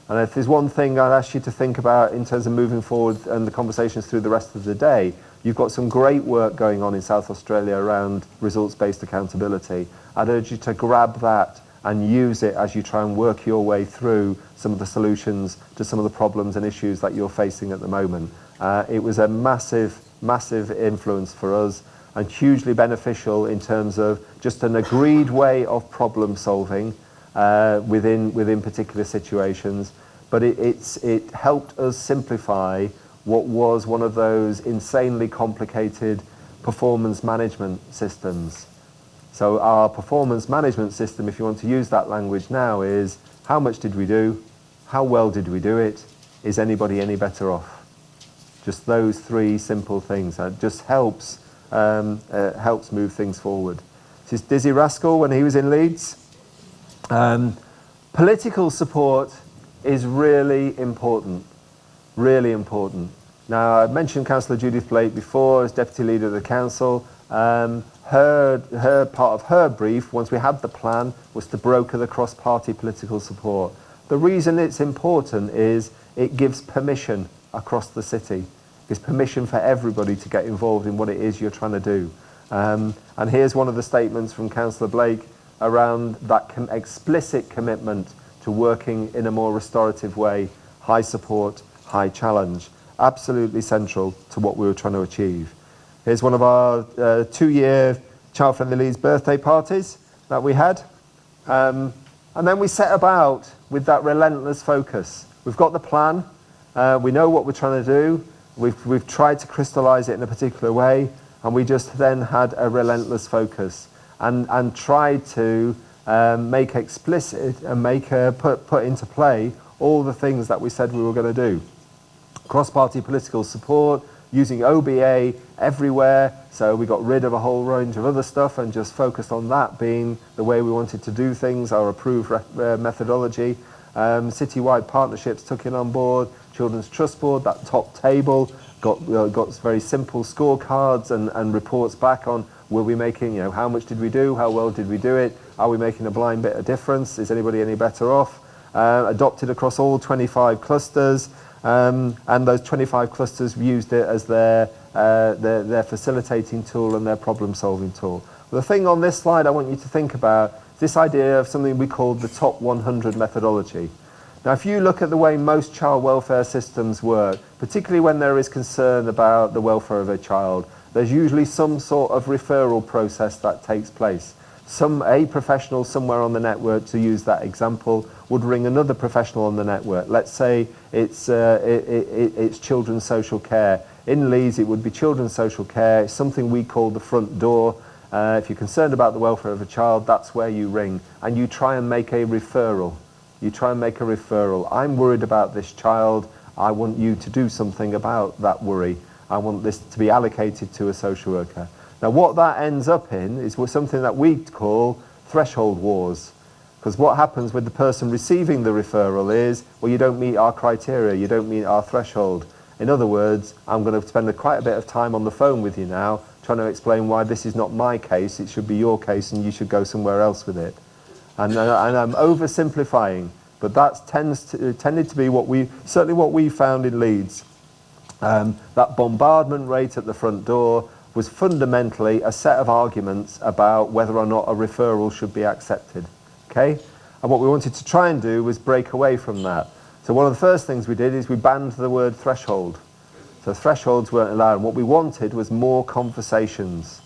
And if there's one thing I'd ask you to think about in terms of moving forward and the conversations through the rest of the day, you've got some great work going on in South Australia around results-based accountability. I'd urge you to grab that and use it as you try and work your way through some of the solutions to some of the problems and issues that you're facing at the moment. It was a massive, massive influence for us, and hugely beneficial in terms of just an agreed way of problem solving within particular situations. But it helped us simplify what was one of those insanely complicated performance management systems. So our performance management system, if you want to use that language now, is how much did we do? How well did we do it? Is anybody any better off? Just those three simple things. It just helps move things forward. This is Dizzy Rascal when he was in Leeds. Political support is really important. Really important. Now, I mentioned Councillor Judith Blake before as Deputy Leader of the Council. Her part of her brief, once we had the plan, was to broker the cross-party political support. The reason it's important is it gives permission across the city. It gives permission for everybody to get involved in what it is you're trying to do. And here's one of the statements from Councillor Blake around that explicit commitment to working in a more restorative way, high support, high challenge. Absolutely central to what we were trying to achieve. Here's one of our 2-year Child Friendly Leeds birthday parties that we had. And then we set about with that relentless focus. We've got the plan, we know what we're trying to do, we've tried to crystallise it in a particular way, and we just then had a relentless focus and tried to make explicit and put into play all the things that we said we were going to do. Cross-party political support, using OBA everywhere, so we got rid of a whole range of other stuff and just focused on that being the way we wanted to do things, our approved methodology. Citywide partnerships took it on board, Children's Trust Board, that top table, got very simple scorecards and reports back on were we making, how much did we do, how well did we do it, are we making a blind bit of difference, is anybody any better off? Adopted across all 25 clusters, and those 25 clusters used it as their facilitating tool and their problem solving tool. The thing on this slide I want you to think about is this idea of something we called the top 100 methodology. Now, if you look at the way most child welfare systems work, particularly when there is concern about the welfare of a child, there's usually some sort of referral process that takes place. A professional somewhere on the network, to use that example, would ring another professional on the network. Let's say it's children's social care. In Leeds, it would be children's social care. It's something we call the front door. If you're concerned about the welfare of a child, that's where you ring. And you try and make a referral. I'm worried about this child. I want you to do something about that worry. I want this to be allocated to a social worker. Now, what that ends up in is something that we call threshold wars. Because what happens with the person receiving the referral is, well, you don't meet our criteria, you don't meet our threshold. In other words, I'm going to spend quite a bit of time on the phone with you now, trying to explain why this is not my case, it should be your case, and you should go somewhere else with it. And I'm oversimplifying, but that tended to be certainly what we found in Leeds. That bombardment rate at the front door was fundamentally a set of arguments about whether or not a referral should be accepted. Okay? And what we wanted to try and do was break away from that. So one of the first things we did is we banned the word threshold. So thresholds weren't allowed. And what we wanted was more conversations.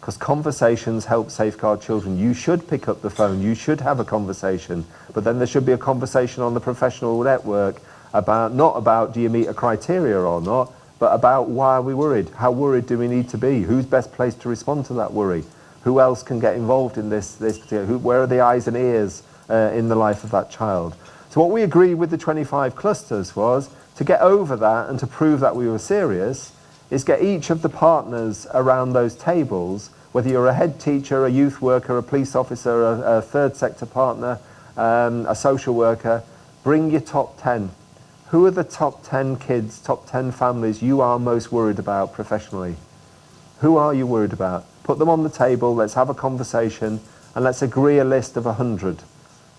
Because conversations help safeguard children. You should pick up the phone, you should have a conversation, but then there should be a conversation on the professional network about, not about do you meet a criteria or not, but about why are we worried? How worried do we need to be? Who's best placed to respond to that worry? Who else can get involved in this where are the eyes and ears in the life of that child? So what we agreed with the 25 clusters was to get over that and to prove that we were serious is get each of the partners around those tables, whether you're a head teacher, a youth worker, a police officer, a third sector partner, a social worker, bring your top 10. Who are the top 10 kids, top 10 families you are most worried about professionally? Who are you worried about? Put them on the table, let's have a conversation, and let's agree a list of 100.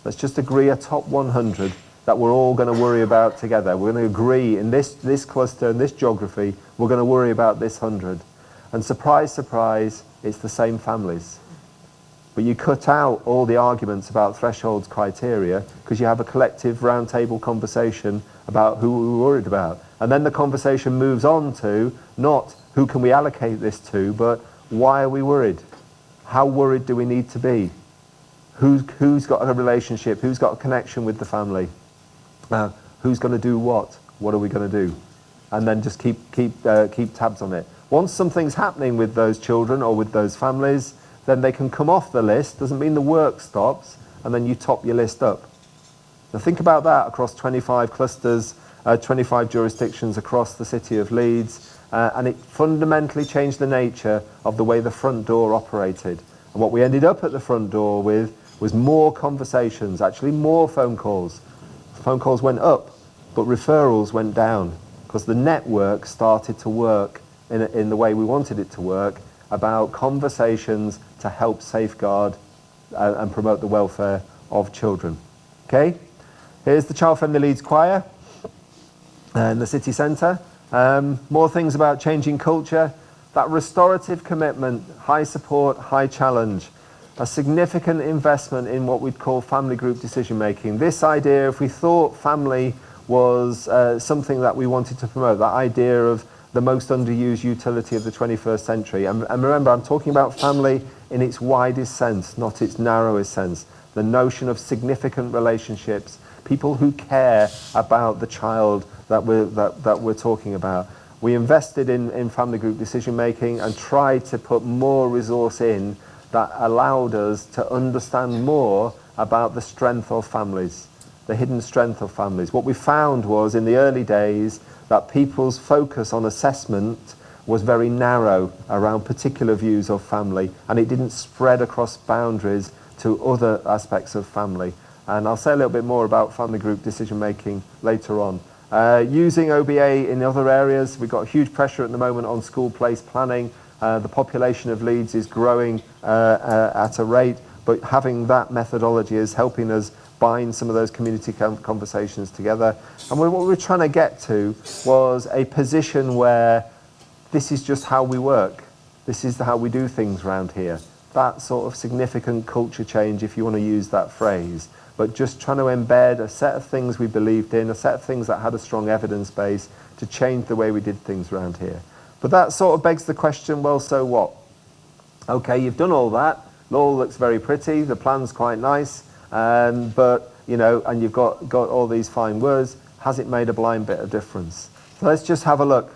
Let's just agree a top 100 that we're all going to worry about together. We're going to agree in this cluster, in this geography, we're going to worry about this 100. And surprise, surprise, it's the same families. but you cut out all the arguments about thresholds criteria because you have a collective roundtable conversation about who we're worried about. And then the conversation moves on to not who can we allocate this to, but why are we worried? How worried do we need to be? Who's got a relationship? Who's got a connection with the family? Who's going to do what? What are we going to do? And then just keep tabs on it. Once something's happening with those children or with those families, then they can come off the list. Doesn't mean the work stops, and then you top your list up. Now think about that across 25 clusters, 25 jurisdictions across the city of Leeds, and it fundamentally changed the nature of the way the front door operated. And what we ended up at the front door with was more conversations, actually more phone calls. Phone calls went up, but referrals went down, because the network started to work in the way we wanted it to work, about conversations to help safeguard and promote the welfare of children. Okay, here's the Child Friendly Leeds Choir in the city centre. More things about changing culture. That restorative commitment, high support, high challenge. A significant investment in what we'd call family group decision making. This idea, if we thought family was something that we wanted to promote, that idea of the most underused utility of the 21st century. And remember, I'm talking about family in its widest sense, not its narrowest sense. The notion of significant relationships, people who care about the child that we're talking about. We invested in family group decision making and tried to put more resource in that allowed us to understand more about the strength of families, the hidden strength of families. What we found was in the early days that people's focus on assessment was very narrow around particular views of family, and it didn't spread across boundaries to other aspects of family. And I'll say a little bit more about family group decision making later on. Using OBA in other areas, we've got huge pressure at the moment on school place planning. The population of Leeds is growing at a rate, but having that methodology is helping us bind some of those community conversations together. And what we were trying to get to was a position where this is just how we work. This is how we do things around here. That sort of significant culture change, if you want to use that phrase, but just trying to embed a set of things we believed in, a set of things that had a strong evidence base to change the way we did things around here. But that sort of begs the question, well, so what? Okay, you've done all that. It all looks very pretty. The plan's quite nice. But, you know, and you've got all these fine words. Has it made a blind bit of difference? So let's just have a look.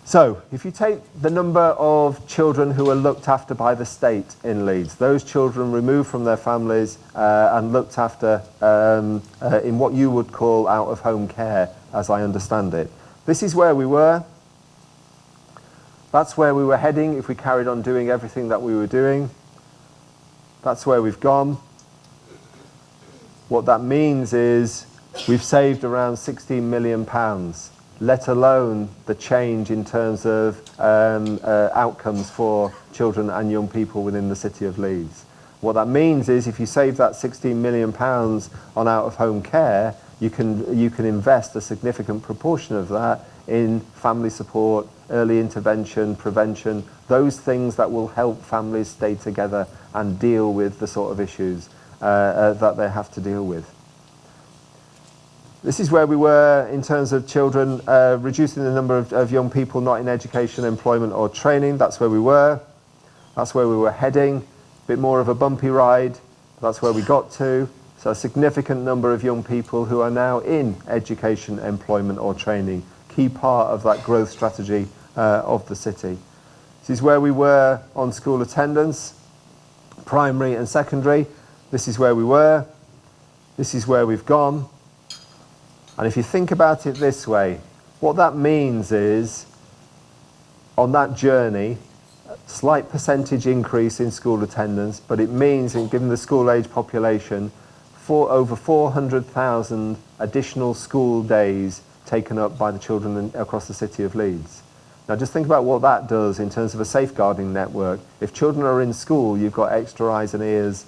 So, if you take the number of children who are looked after by the state in Leeds, those children removed from their families and looked after in what you would call out-of-home care, as I understand it. This is where we were. That's where we were heading if we carried on doing everything that we were doing. That's where we've gone. What that means is we've saved around £16 million, let alone the change in terms of outcomes for children and young people within the city of Leeds. What that means is if you save that £16 million on out-of-home care, you can invest a significant proportion of that in family support, early intervention, prevention, those things that will help families stay together and deal with the sort of issues that they have to deal with. This is where we were in terms of children, reducing the number of young people not in education, employment or training. That's where we were. That's where we were heading. A bit more of a bumpy ride. That's where we got to. So a significant number of young people who are now in education, employment or training. Key part of that growth strategy of the city. This is where we were on school attendance, primary and secondary. This is where we were. This is where we've gone. And if you think about it this way, what that means is, on that journey, slight percentage increase in school attendance, but it means, given the school age population, for over 400,000 additional school days taken up by the children across the city of Leeds. Now just think about what that does in terms of a safeguarding network. If children are in school, you've got extra eyes and ears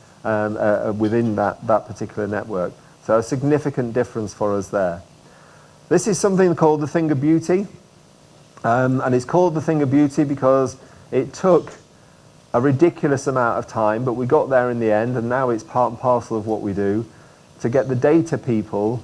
within that particular network. So a significant difference for us there. This is something called the Thing of Beauty. And it's called the Thing of Beauty because it took a ridiculous amount of time, but we got there in the end, and now it's part and parcel of what we do, to get the data people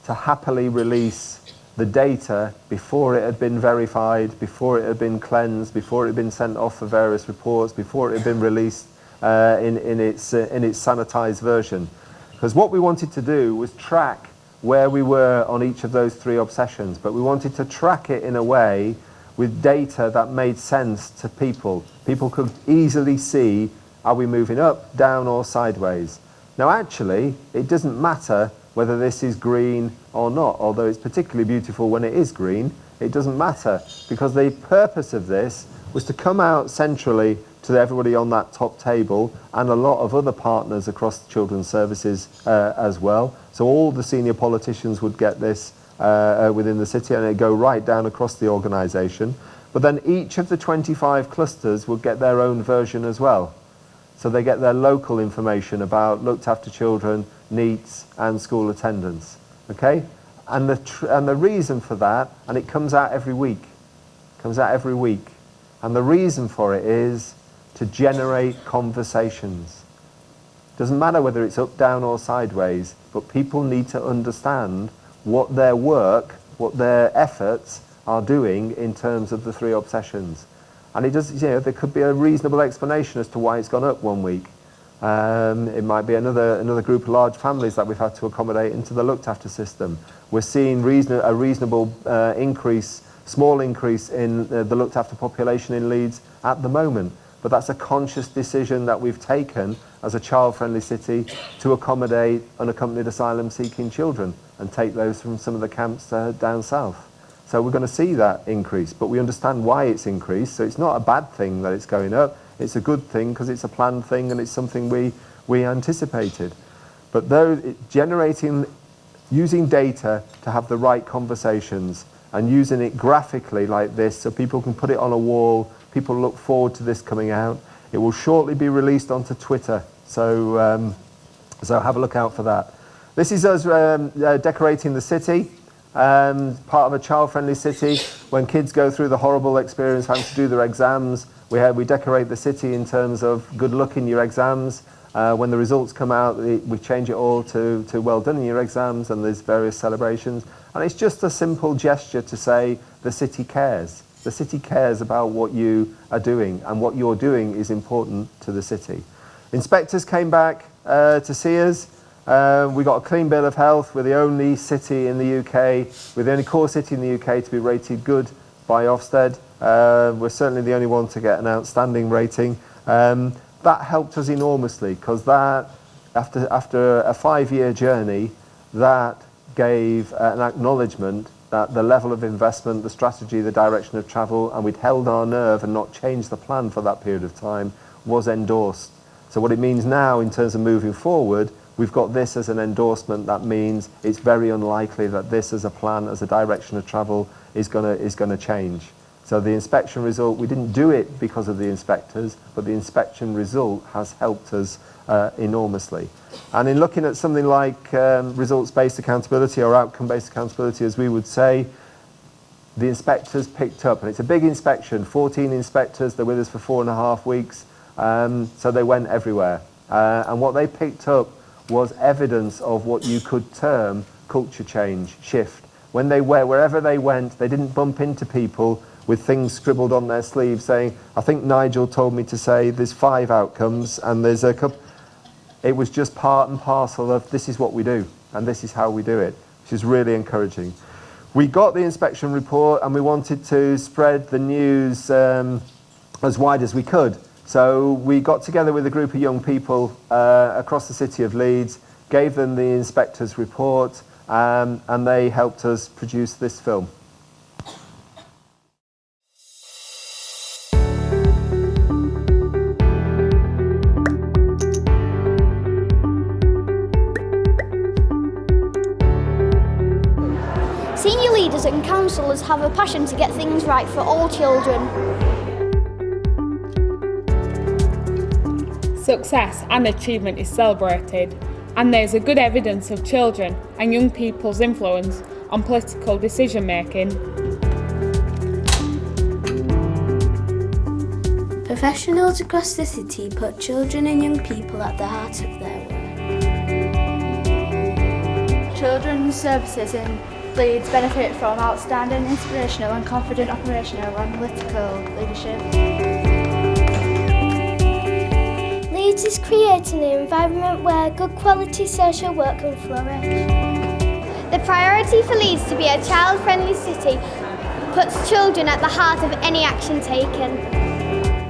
to happily release the data before it had been verified, before it had been cleansed, before it had been sent off for various reports, before it had been released in its sanitized version. Because what we wanted to do was track where we were on each of those 3 obsessions, but we wanted to track it in a way with data that made sense to people. People could easily see, are we moving up, down or sideways? Now actually, it doesn't matter whether this is green or not, although it's particularly beautiful when it is green. It doesn't matter, because the purpose of this was to come out centrally to everybody on that top table and a lot of other partners across children's services as well. So all the senior politicians would get this within the city, and it'd go right down across the organisation. But then each of the 25 clusters would get their own version as well. So they get their local information about looked after children, NEETs and school attendance. Okay? And the reason for that, and it comes out every week, and the reason for it is to generate conversations. Doesn't matter whether it's up, down or sideways, but people need to understand what their work, what their efforts are doing in terms of the 3 obsessions. And it does, there could be a reasonable explanation as to why it's gone up one week. It might be another group of large families that we've had to accommodate into the looked after system. We're seeing a reasonable increase, small increase in the looked after population in Leeds at the moment. But that's a conscious decision that we've taken as a child-friendly city to accommodate unaccompanied asylum-seeking children and take those from some of the camps down south. So we're going to see that increase, but we understand why it's increased. So it's not a bad thing that it's going up. It's a good thing because it's a planned thing and it's something we anticipated. But using data to have the right conversations and using it graphically like this so people can put it on a wall, people look forward to this coming out. It will shortly be released onto Twitter, so have a look out for that. This is us decorating the city. Part of a child-friendly city. When kids go through the horrible experience having to do their exams, we decorate the city in terms of good luck in your exams. When the results come out, we change it all to well done in your exams, and there's various celebrations. And it's just a simple gesture to say the city cares. The city cares about what you are doing, and what you're doing is important to the city. Inspectors came back to see us. We got a clean bill of health. We're the only city in the UK, we're the only core city in the UK to be rated good by Ofsted. We're certainly the only one to get an outstanding rating. That helped us enormously, because that, after a 5-year journey, that gave an acknowledgement that the level of investment, the strategy, the direction of travel, and we'd held our nerve and not changed the plan for that period of time, was endorsed. So what it means now in terms of moving forward, we've got this as an endorsement. That means it's very unlikely that this as a plan, as a direction of travel, is going to change. So the inspection result, we didn't do it because of the inspectors, but the inspection result has helped us enormously. And in looking at something like results-based accountability or outcome-based accountability, as we would say, the inspectors picked up, and it's a big inspection, 14 inspectors, they're with us for 4.5 weeks, so they went everywhere. And what they picked up was evidence of what you could term culture change, shift. Wherever they went, they didn't bump into people with things scribbled on their sleeves saying, I think Nigel told me to say there's 5 outcomes and there's a couple. It was just part and parcel of this is what we do and this is how we do it, which is really encouraging. We got the inspection report and we wanted to spread the news as wide as we could. So we got together with a group of young people across the city of Leeds, gave them the inspector's report, and they helped us produce this film.
Senior leaders and councillors have a passion to get things right for all children.
Success and achievement is celebrated, and there is a good evidence of children and young people's influence on political decision making.
The
Professionals across the city put children and young people at the heart of their work.
Children's services in Leeds benefit from outstanding, inspirational and confident operational and political leadership.
Leeds is creating an environment where good quality social work can flourish.
The priority for Leeds to be a child-friendly city puts children at the heart of any action taken.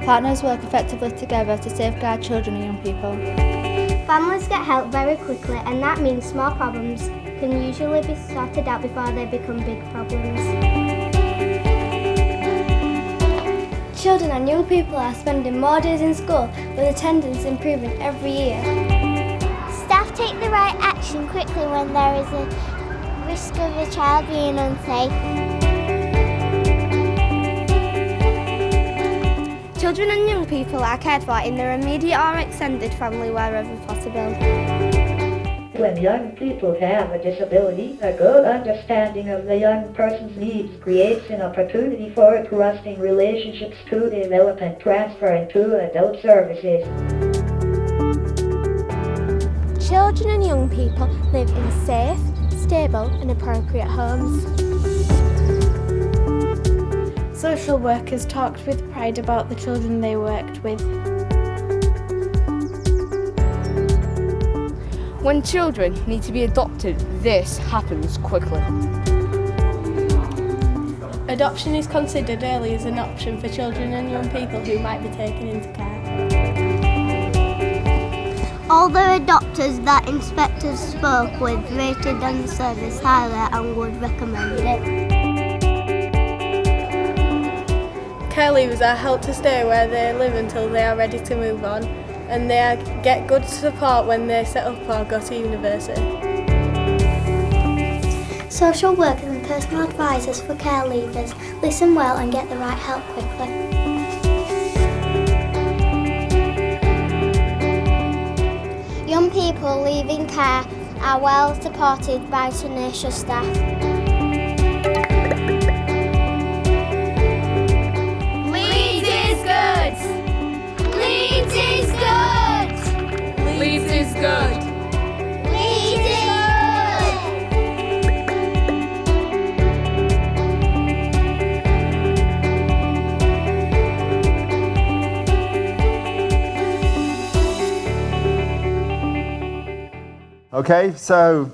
Partners work effectively together to safeguard children and young people.
Families get help very quickly, and that means small problems can usually be sorted out before they become big problems. Children and young people are spending more days in school, with attendance improving every year.
Staff take the right action quickly when there is a risk of a child being unsafe.
Children and young people are cared for in their immediate or extended family wherever possible.
When young people have a disability, a good understanding of the young person's needs creates an opportunity for trusting relationships to develop and transfer into adult services.
Children and young people live in safe, stable and appropriate homes.
Social workers talked with pride about the children they worked with.
When children need to be adopted, this happens quickly.
Adoption is considered early as an option for children and young people who might be taken into care.
All the adopters that inspectors spoke with rated the service highly and would recommend it.
Care leavers are helped to stay where they live until they are ready to move on, and they get good support when they set up or go to university.
Social workers and personal advisors for care leavers listen well and get the right help quickly. Young people leaving care are well supported by tenacious staff.
Leeds is good! Leeds is good!
Leeds is good.
Leeds is good!
Okay, so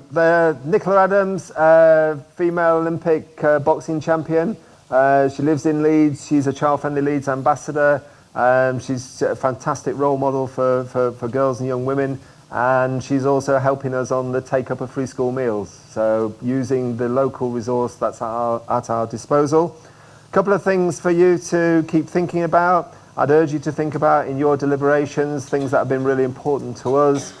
Nicola Adams, female Olympic boxing champion. She lives in Leeds. She's a child-friendly Leeds ambassador. She's a fantastic role model for girls and young women. And she's also helping us on the take-up of free school meals. So using the local resource that's at our disposal. A couple of things for you to keep thinking about. I'd urge you to think about in your deliberations, things that have been really important to us.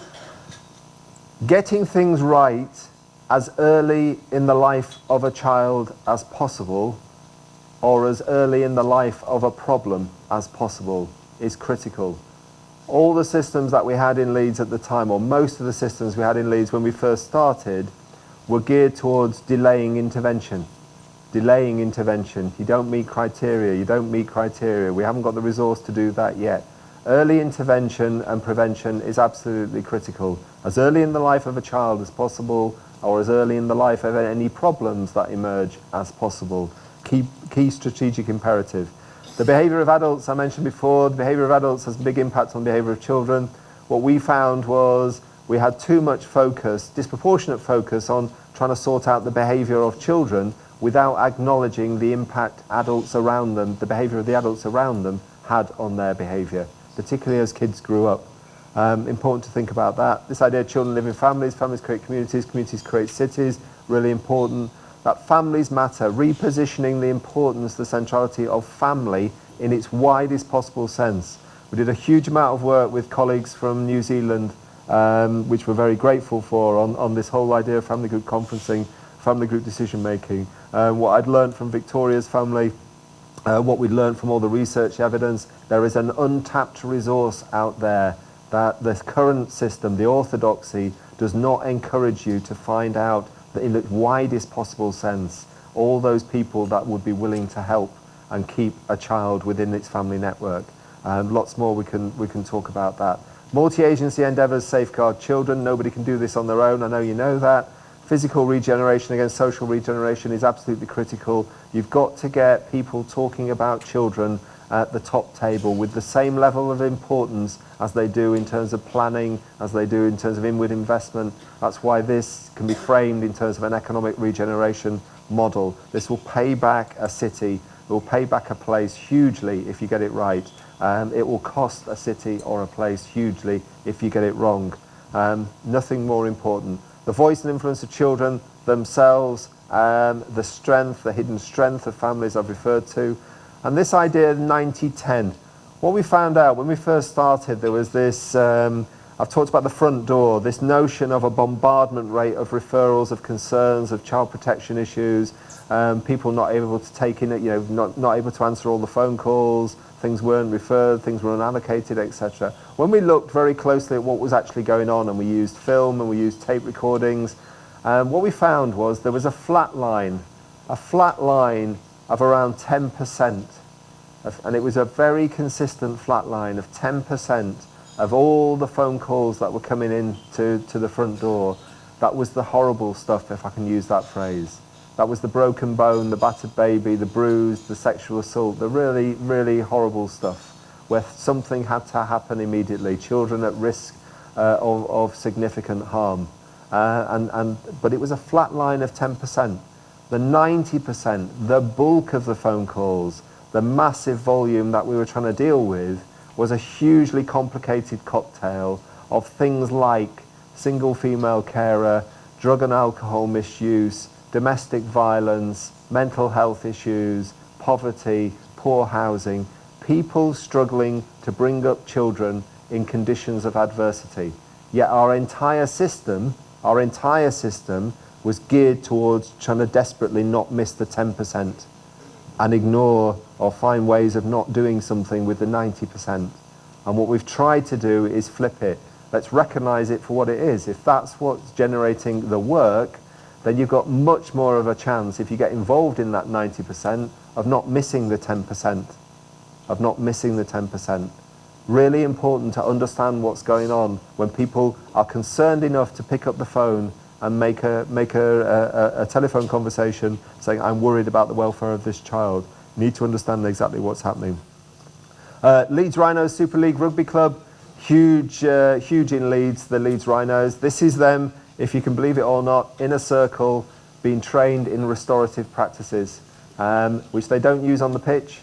Getting things right as early in the life of a child as possible, or as early in the life of a problem as possible, is critical. All the systems that we had in Leeds at the time, or most of the systems we had in Leeds when we first started, were geared towards delaying intervention. Delaying intervention. You don't meet criteria, you don't meet criteria. We haven't got the resource to do that yet. Early intervention and prevention is absolutely critical. As early in the life of a child as possible, or as early in the life of any problems that emerge as possible. Key strategic imperative. The behaviour of adults, I mentioned before, the behaviour of adults has a big impact on the behaviour of children. What we found was we had too much focus, disproportionate focus on trying to sort out the behaviour of children without acknowledging the impact adults around them, the behaviour of the adults around them had on their behaviour, particularly as kids grew up. Important to think about that. This idea of children live in families, families create communities, communities create cities, really important. That families matter, repositioning the importance, the centrality of family in its widest possible sense. We did a huge amount of work with colleagues from New Zealand, which we're very grateful for, on this whole idea of family group conferencing, family group decision making. What I'd learned from Victoria's family, what we'd learned from all the research evidence, there is an untapped resource out there that the current system, the orthodoxy, does not encourage you to find out that in the widest possible sense all those people that would be willing to help and keep a child within its family network. Lots more we can talk about that. Multi-agency endeavours safeguard children. Nobody can do this on their own. I know you know that. Physical regeneration against social regeneration is absolutely critical. You've got to get people talking about children at the top table with the same level of importance as they do in terms of planning, as they do in terms of inward investment. That's why this can be framed in terms of an economic regeneration model. This will pay back a city, it will pay back a place hugely if you get it right. It will cost a city or a place hugely if you get it wrong. Nothing more important. The voice and influence of children themselves, the strength, the hidden strength of families I've referred to, and this idea of 90-10. What we found out when we first started, there was this, I've talked about the front door, this notion of a bombardment rate of referrals, of concerns, of child protection issues, people not able to take in it, not able to answer all the phone calls, things weren't referred, things were unallocated, etc. When we looked very closely at what was actually going on, and we used film and we used tape recordings, what we found was there was a flat line of around 10%. And it was a very consistent flat line of 10% of all the phone calls that were coming in to the front door. That was the horrible stuff, if I can use that phrase. That was the broken bone, the battered baby, the bruise, the sexual assault, the really, really horrible stuff where something had to happen immediately, children at risk of significant harm. But it was a flat line of 10%. The 90%, the bulk of the phone calls, the massive volume that we were trying to deal with was a hugely complicated cocktail of things like single female carer, drug and alcohol misuse, domestic violence, mental health issues, poverty, poor housing, people struggling to bring up children in conditions of adversity. Yet our entire system was geared towards trying to desperately not miss the 10% and ignore or find ways of not doing something with the 90%. And what we've tried to do is flip it. Let's recognize it for what it is. If that's what's generating the work, then you've got much more of a chance, if you get involved in that 90%, of not missing the 10%. Really important to understand what's going on when people are concerned enough to pick up the phone and make a telephone conversation saying, I'm worried about the welfare of this child. You need to understand exactly what's happening. Leeds Rhinos Super League Rugby Club, huge in Leeds, the Leeds Rhinos. This is them, if you can believe it or not, in a circle, being trained in restorative practices, which they don't use on the pitch,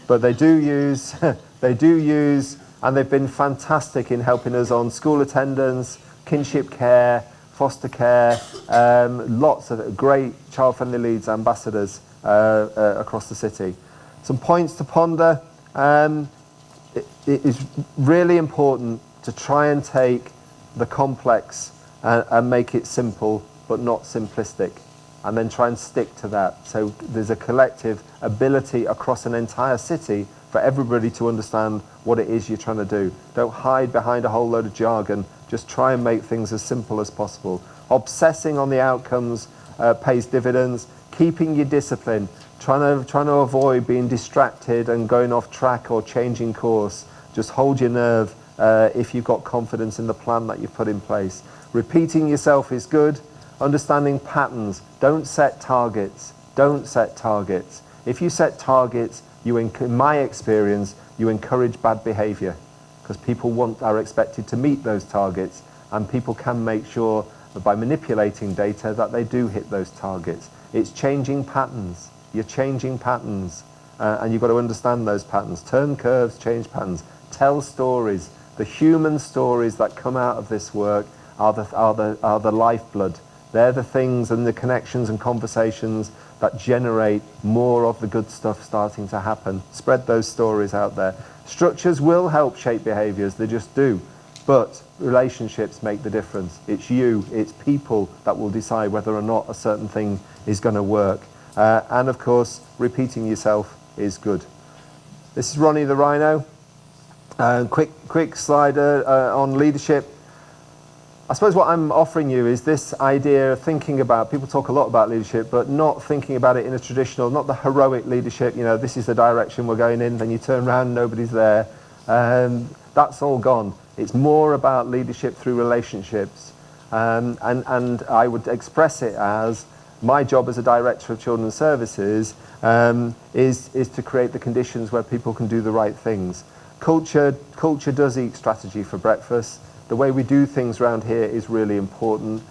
but they do use, and they've been fantastic in helping us on school attendance, kinship care, foster care, lots of great child-friendly Leeds ambassadors across the city. Some points to ponder. It is really important to try and take the complex and make it simple but not simplistic, and then try and stick to that. So there's a collective ability across an entire city for everybody to understand what it is you're trying to do. Don't hide behind a whole load of jargon. Just try and make things as simple as possible. Obsessing on the outcomes pays dividends. Keeping your discipline. Trying to avoid being distracted and going off track or changing course. Just hold your nerve if you've got confidence in the plan that you've put in place. Repeating yourself is good. Understanding patterns. Don't set targets. If you set targets, in my experience, you encourage bad behavior, because people are expected to meet those targets, and people can make sure that by manipulating data that they do hit those targets. It's changing patterns. You're changing patterns, and you've got to understand those patterns. Turn curves, change patterns. Tell stories. The human stories that come out of this work are the lifeblood. They're the things and the connections and conversations that generate more of the good stuff starting to happen. Spread those stories out there. Structures will help shape behaviours, they just do. But relationships make the difference. It's you, it's people that will decide whether or not a certain thing is going to work. And of course, repeating yourself is good. This is Ronnie the Rhino. Quick slide on leadership. I suppose what I'm offering you is this idea of thinking about, people talk a lot about leadership, but not thinking about it in a traditional, not the heroic leadership, this is the direction we're going in, then you turn around, nobody's there. That's all gone. It's more about leadership through relationships. And I would express it as my job as a director of children's services is to create the conditions where people can do the right things. Culture does eat strategy for breakfast. The way we do things around here is really important.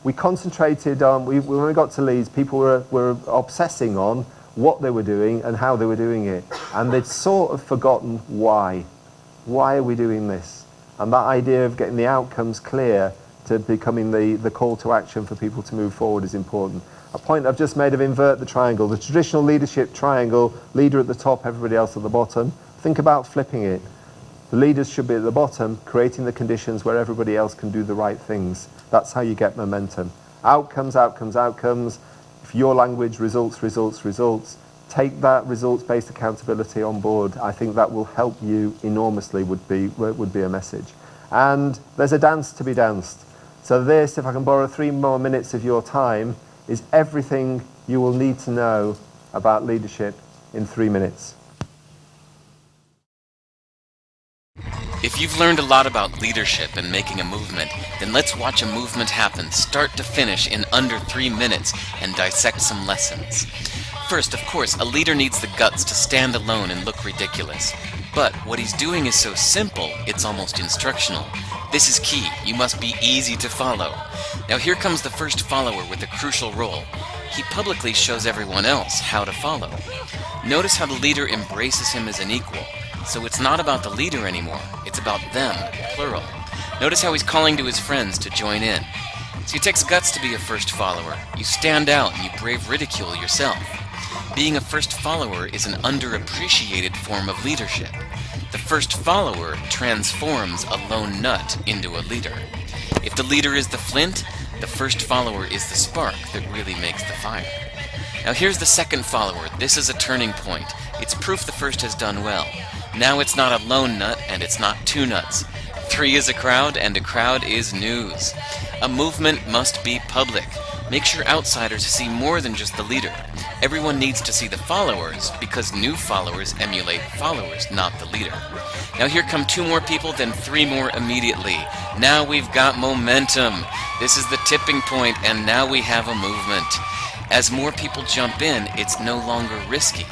We concentrated on, when we got to Leeds, people were obsessing on what they were doing and how they were doing it. And they'd sort of forgotten why. Why are we doing this? And that idea of getting the outcomes clear to becoming the call to action for people to move forward is important. A point I've just made of invert the triangle. The traditional leadership triangle, leader at the top, everybody else at the bottom. Think about flipping it. The leaders should be at the bottom, creating the conditions where everybody else can do the right things. That's how you get momentum. Outcomes, outcomes, outcomes. If your language, results, results, results, take that results-based accountability on board. I think that will help you enormously, would be a message. And there's a dance to be danced. So this, if I can borrow 3 more minutes of your time, is everything you will need to know about leadership in 3 minutes.
If you've learned a lot about leadership and making a movement, then let's watch a movement happen start to finish in under 3 minutes and dissect some lessons. First, of course, a leader needs the guts to stand alone and look ridiculous. But what he's doing is so simple, it's almost instructional. This is key. You must be easy to follow. Now here comes the first follower with a crucial role. He publicly shows everyone else how to follow. Notice how the leader embraces him as an equal. So it's not about the leader anymore, it's about them, plural. Notice how he's calling to his friends to join in. So it takes guts to be a first follower. You stand out and you brave ridicule yourself. Being a first follower is an underappreciated form of leadership. The first follower transforms a lone nut into a leader. If the leader is the flint, the first follower is the spark that really makes the fire. Now here's the second follower. This is a turning point. It's proof the first has done well. Now it's not a lone nut and it's not 2 nuts. 3 is a crowd and a crowd is news. A movement must be public. Make sure outsiders see more than just the leader. Everyone needs to see the followers because new followers emulate followers, not the leader. Now here come 2 more people, then 3 more immediately. Now we've got momentum. This is the tipping point and now we have a movement. As more people jump in, it's no longer risky.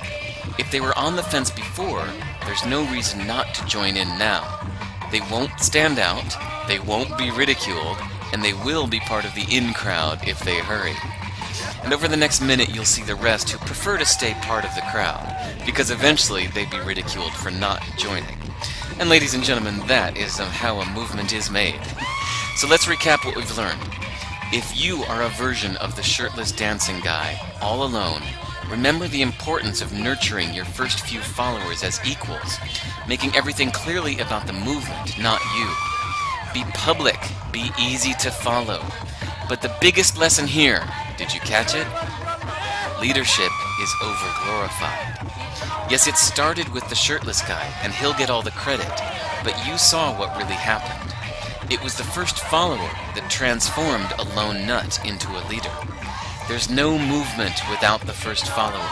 If they were on the fence before, there's no reason not to join in now. They won't stand out, they won't be ridiculed, and they will be part of the in crowd if they hurry. And over the next minute you'll see the rest who prefer to stay part of the crowd, because eventually they'd be ridiculed for not joining. And ladies and gentlemen, that is how a movement is made. So let's recap what we've learned. If you are a version of the shirtless dancing guy, all alone, remember the importance of nurturing your first few followers as equals, making everything clearly about the movement, not you. Be public, be easy to follow. But the biggest lesson here, did you catch it? Leadership is overglorified. Yes, it started with the shirtless guy, and he'll get all the credit, but you saw what really happened. It was the first follower that transformed a lone nut into a leader. There's no movement without the first follower.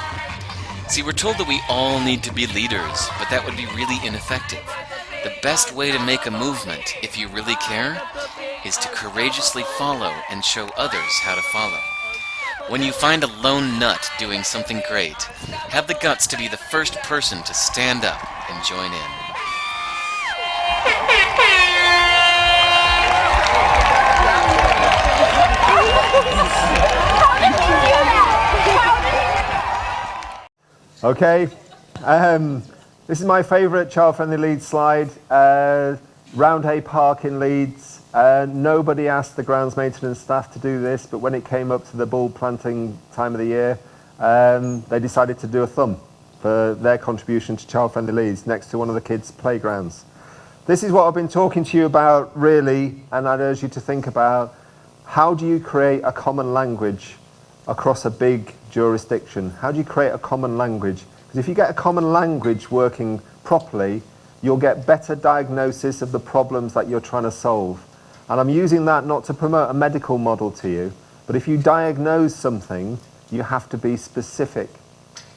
See, we're told that we all need to be leaders, but that would be really ineffective. The best way to make a movement, if you really care, is to courageously follow and show others how to follow. When you find a lone nut doing something great, have the guts to be the first person to stand up and join in.
Okay, this is my favourite child-friendly Leeds slide. Round Hay Park in Leeds. Nobody asked the grounds maintenance staff to do this, but when it came up to the bulb planting time of the year, they decided to do a thumb for their contribution to child-friendly Leeds next to one of the kids' playgrounds. This is what I've been talking to you about, really, and I'd urge you to think about how do you create a common language across a big jurisdiction? How do you create a common language? Because if you get a common language working properly, you'll get better diagnosis of the problems that you're trying to solve. And I'm using that not to promote a medical model to you, but if you diagnose something, you have to be specific.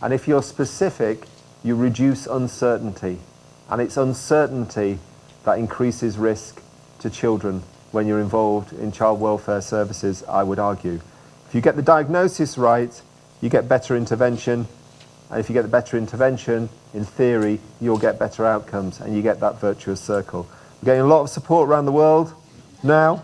And if you're specific, you reduce uncertainty. and it's uncertainty that increases risk to children when you're involved in child welfare services, I would argue. If you get the diagnosis right, you get better intervention, and if you get the better intervention, in theory, you'll get better outcomes, and you get that virtuous circle. We're getting a lot of support around the world now.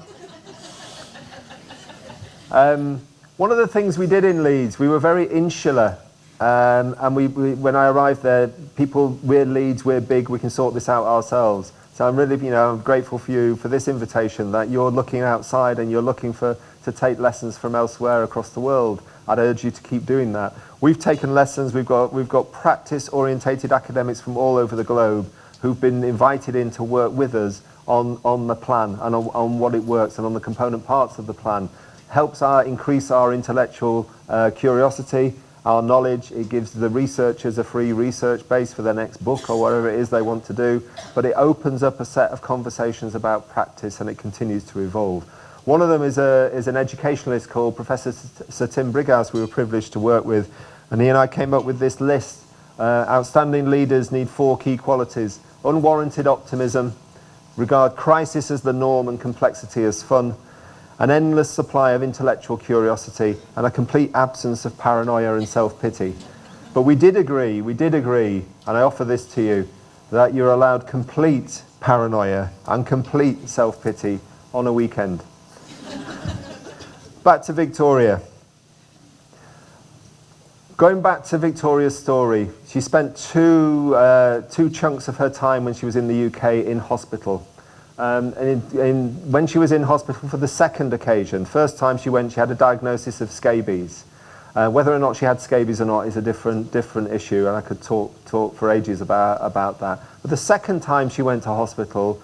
One of the things we did in Leeds, we were very insular, and when I arrived there, we're Leeds, we're big, we can sort this out ourselves. So I'm really, I'm grateful for you for this invitation, that you're looking outside and you're looking to take lessons from elsewhere across the world. I'd urge you to keep doing that. We've taken lessons, we've got practice-orientated academics from all over the globe who've been invited in to work with us on the plan and on what it works and on the component parts of the plan. Helps increase our intellectual curiosity, our knowledge. It gives the researchers a free research base for their next book or whatever it is they want to do, but it opens up a set of conversations about practice, and it continues to evolve. One of them is an educationalist called Professor Sir Tim Brighouse we were privileged to work with, and he and I came up with this list. Outstanding leaders need 4 key qualities: unwarranted optimism, regard crisis as the norm and complexity as fun, an endless supply of intellectual curiosity, and a complete absence of paranoia and self-pity. But we did agree, and I offer this to you, that you're allowed complete paranoia and complete self-pity on a weekend. Back to Victoria. Going back to Victoria's story, she spent two chunks of her time when she was in the UK in hospital. When she was in hospital for the second occasion, first time she went, she had a diagnosis of scabies. Whether or not she had scabies or not is a different issue, and I could talk for ages about that. But the second time she went to hospital,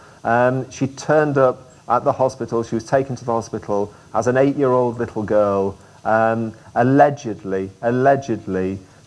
she turned up at the hospital. She was taken to the hospital as an 8-year-old little girl. Allegedly,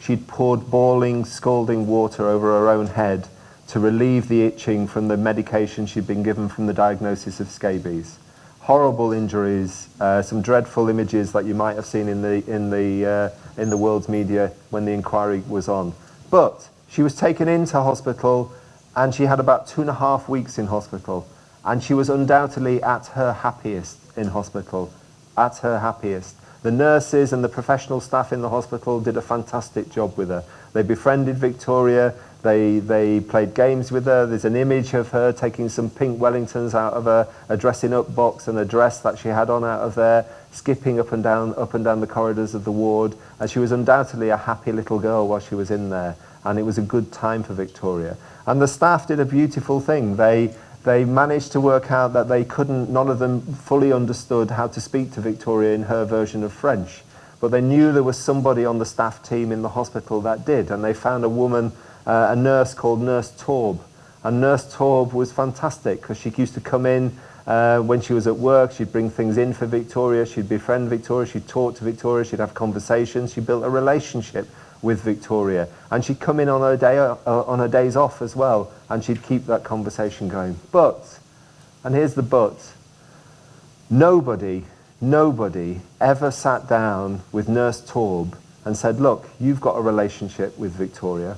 she'd poured boiling, scalding water over her own head to relieve the itching from the medication she'd been given from the diagnosis of scabies. Horrible injuries, some dreadful images that you might have seen in the world's media when the inquiry was on. But she was taken into hospital, and she had about 2.5 weeks in hospital, and she was undoubtedly at her happiest in hospital, at her happiest. The nurses and the professional staff in the hospital did a fantastic job with her. They befriended Victoria. They played games with her. There's an image of her taking some pink Wellingtons out of a dressing up box and a dress that she had on out of there, skipping up and down the corridors of the ward. And she was undoubtedly a happy little girl while she was in there. And it was a good time for Victoria. And the staff did a beautiful thing. They managed to work out that none of them fully understood how to speak to Victoria in her version of French. But they knew there was somebody on the staff team in the hospital that did. And they found a woman, a nurse called Nurse Torb. And Nurse Torb was fantastic because she used to come in when she was at work. She'd bring things in for Victoria. She'd befriend Victoria. She'd talk to Victoria. She'd have conversations. She built a relationship with Victoria. And she'd come in on her days off as well, and she'd keep that conversation going. But, and here's the but, nobody ever sat down with Nurse Torb and said, look, you've got a relationship with Victoria.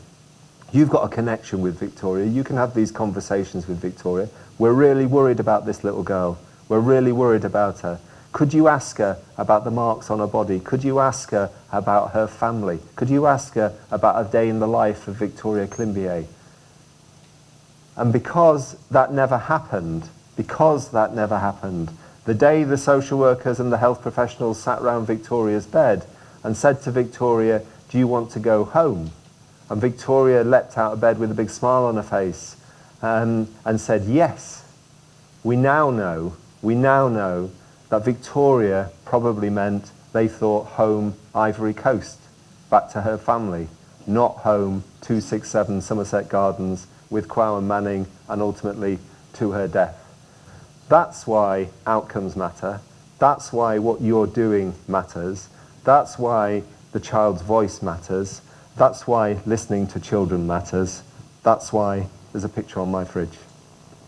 You've got a connection with Victoria. You can have these conversations with Victoria. We're really worried about this little girl. We're really worried about her. Could you ask her about the marks on her body? Could you ask her about her family? Could you ask her about a day in the life of Victoria Climbié? And because that never happened, the day the social workers and the health professionals sat round Victoria's bed and said to Victoria, do you want to go home? And Victoria leapt out of bed with a big smile on her face and said yes. We now know that Victoria probably meant they thought home Ivory Coast, back to her family, not home 267 Somerset Gardens with Quao and Manning and ultimately to her death. That's why outcomes matter. That's why what you're doing matters. That's why the child's voice matters. That's why listening to children matters. That's why there's a picture on my fridge.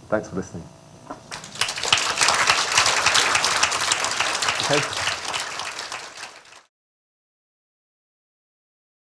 Thanks for listening. Okay.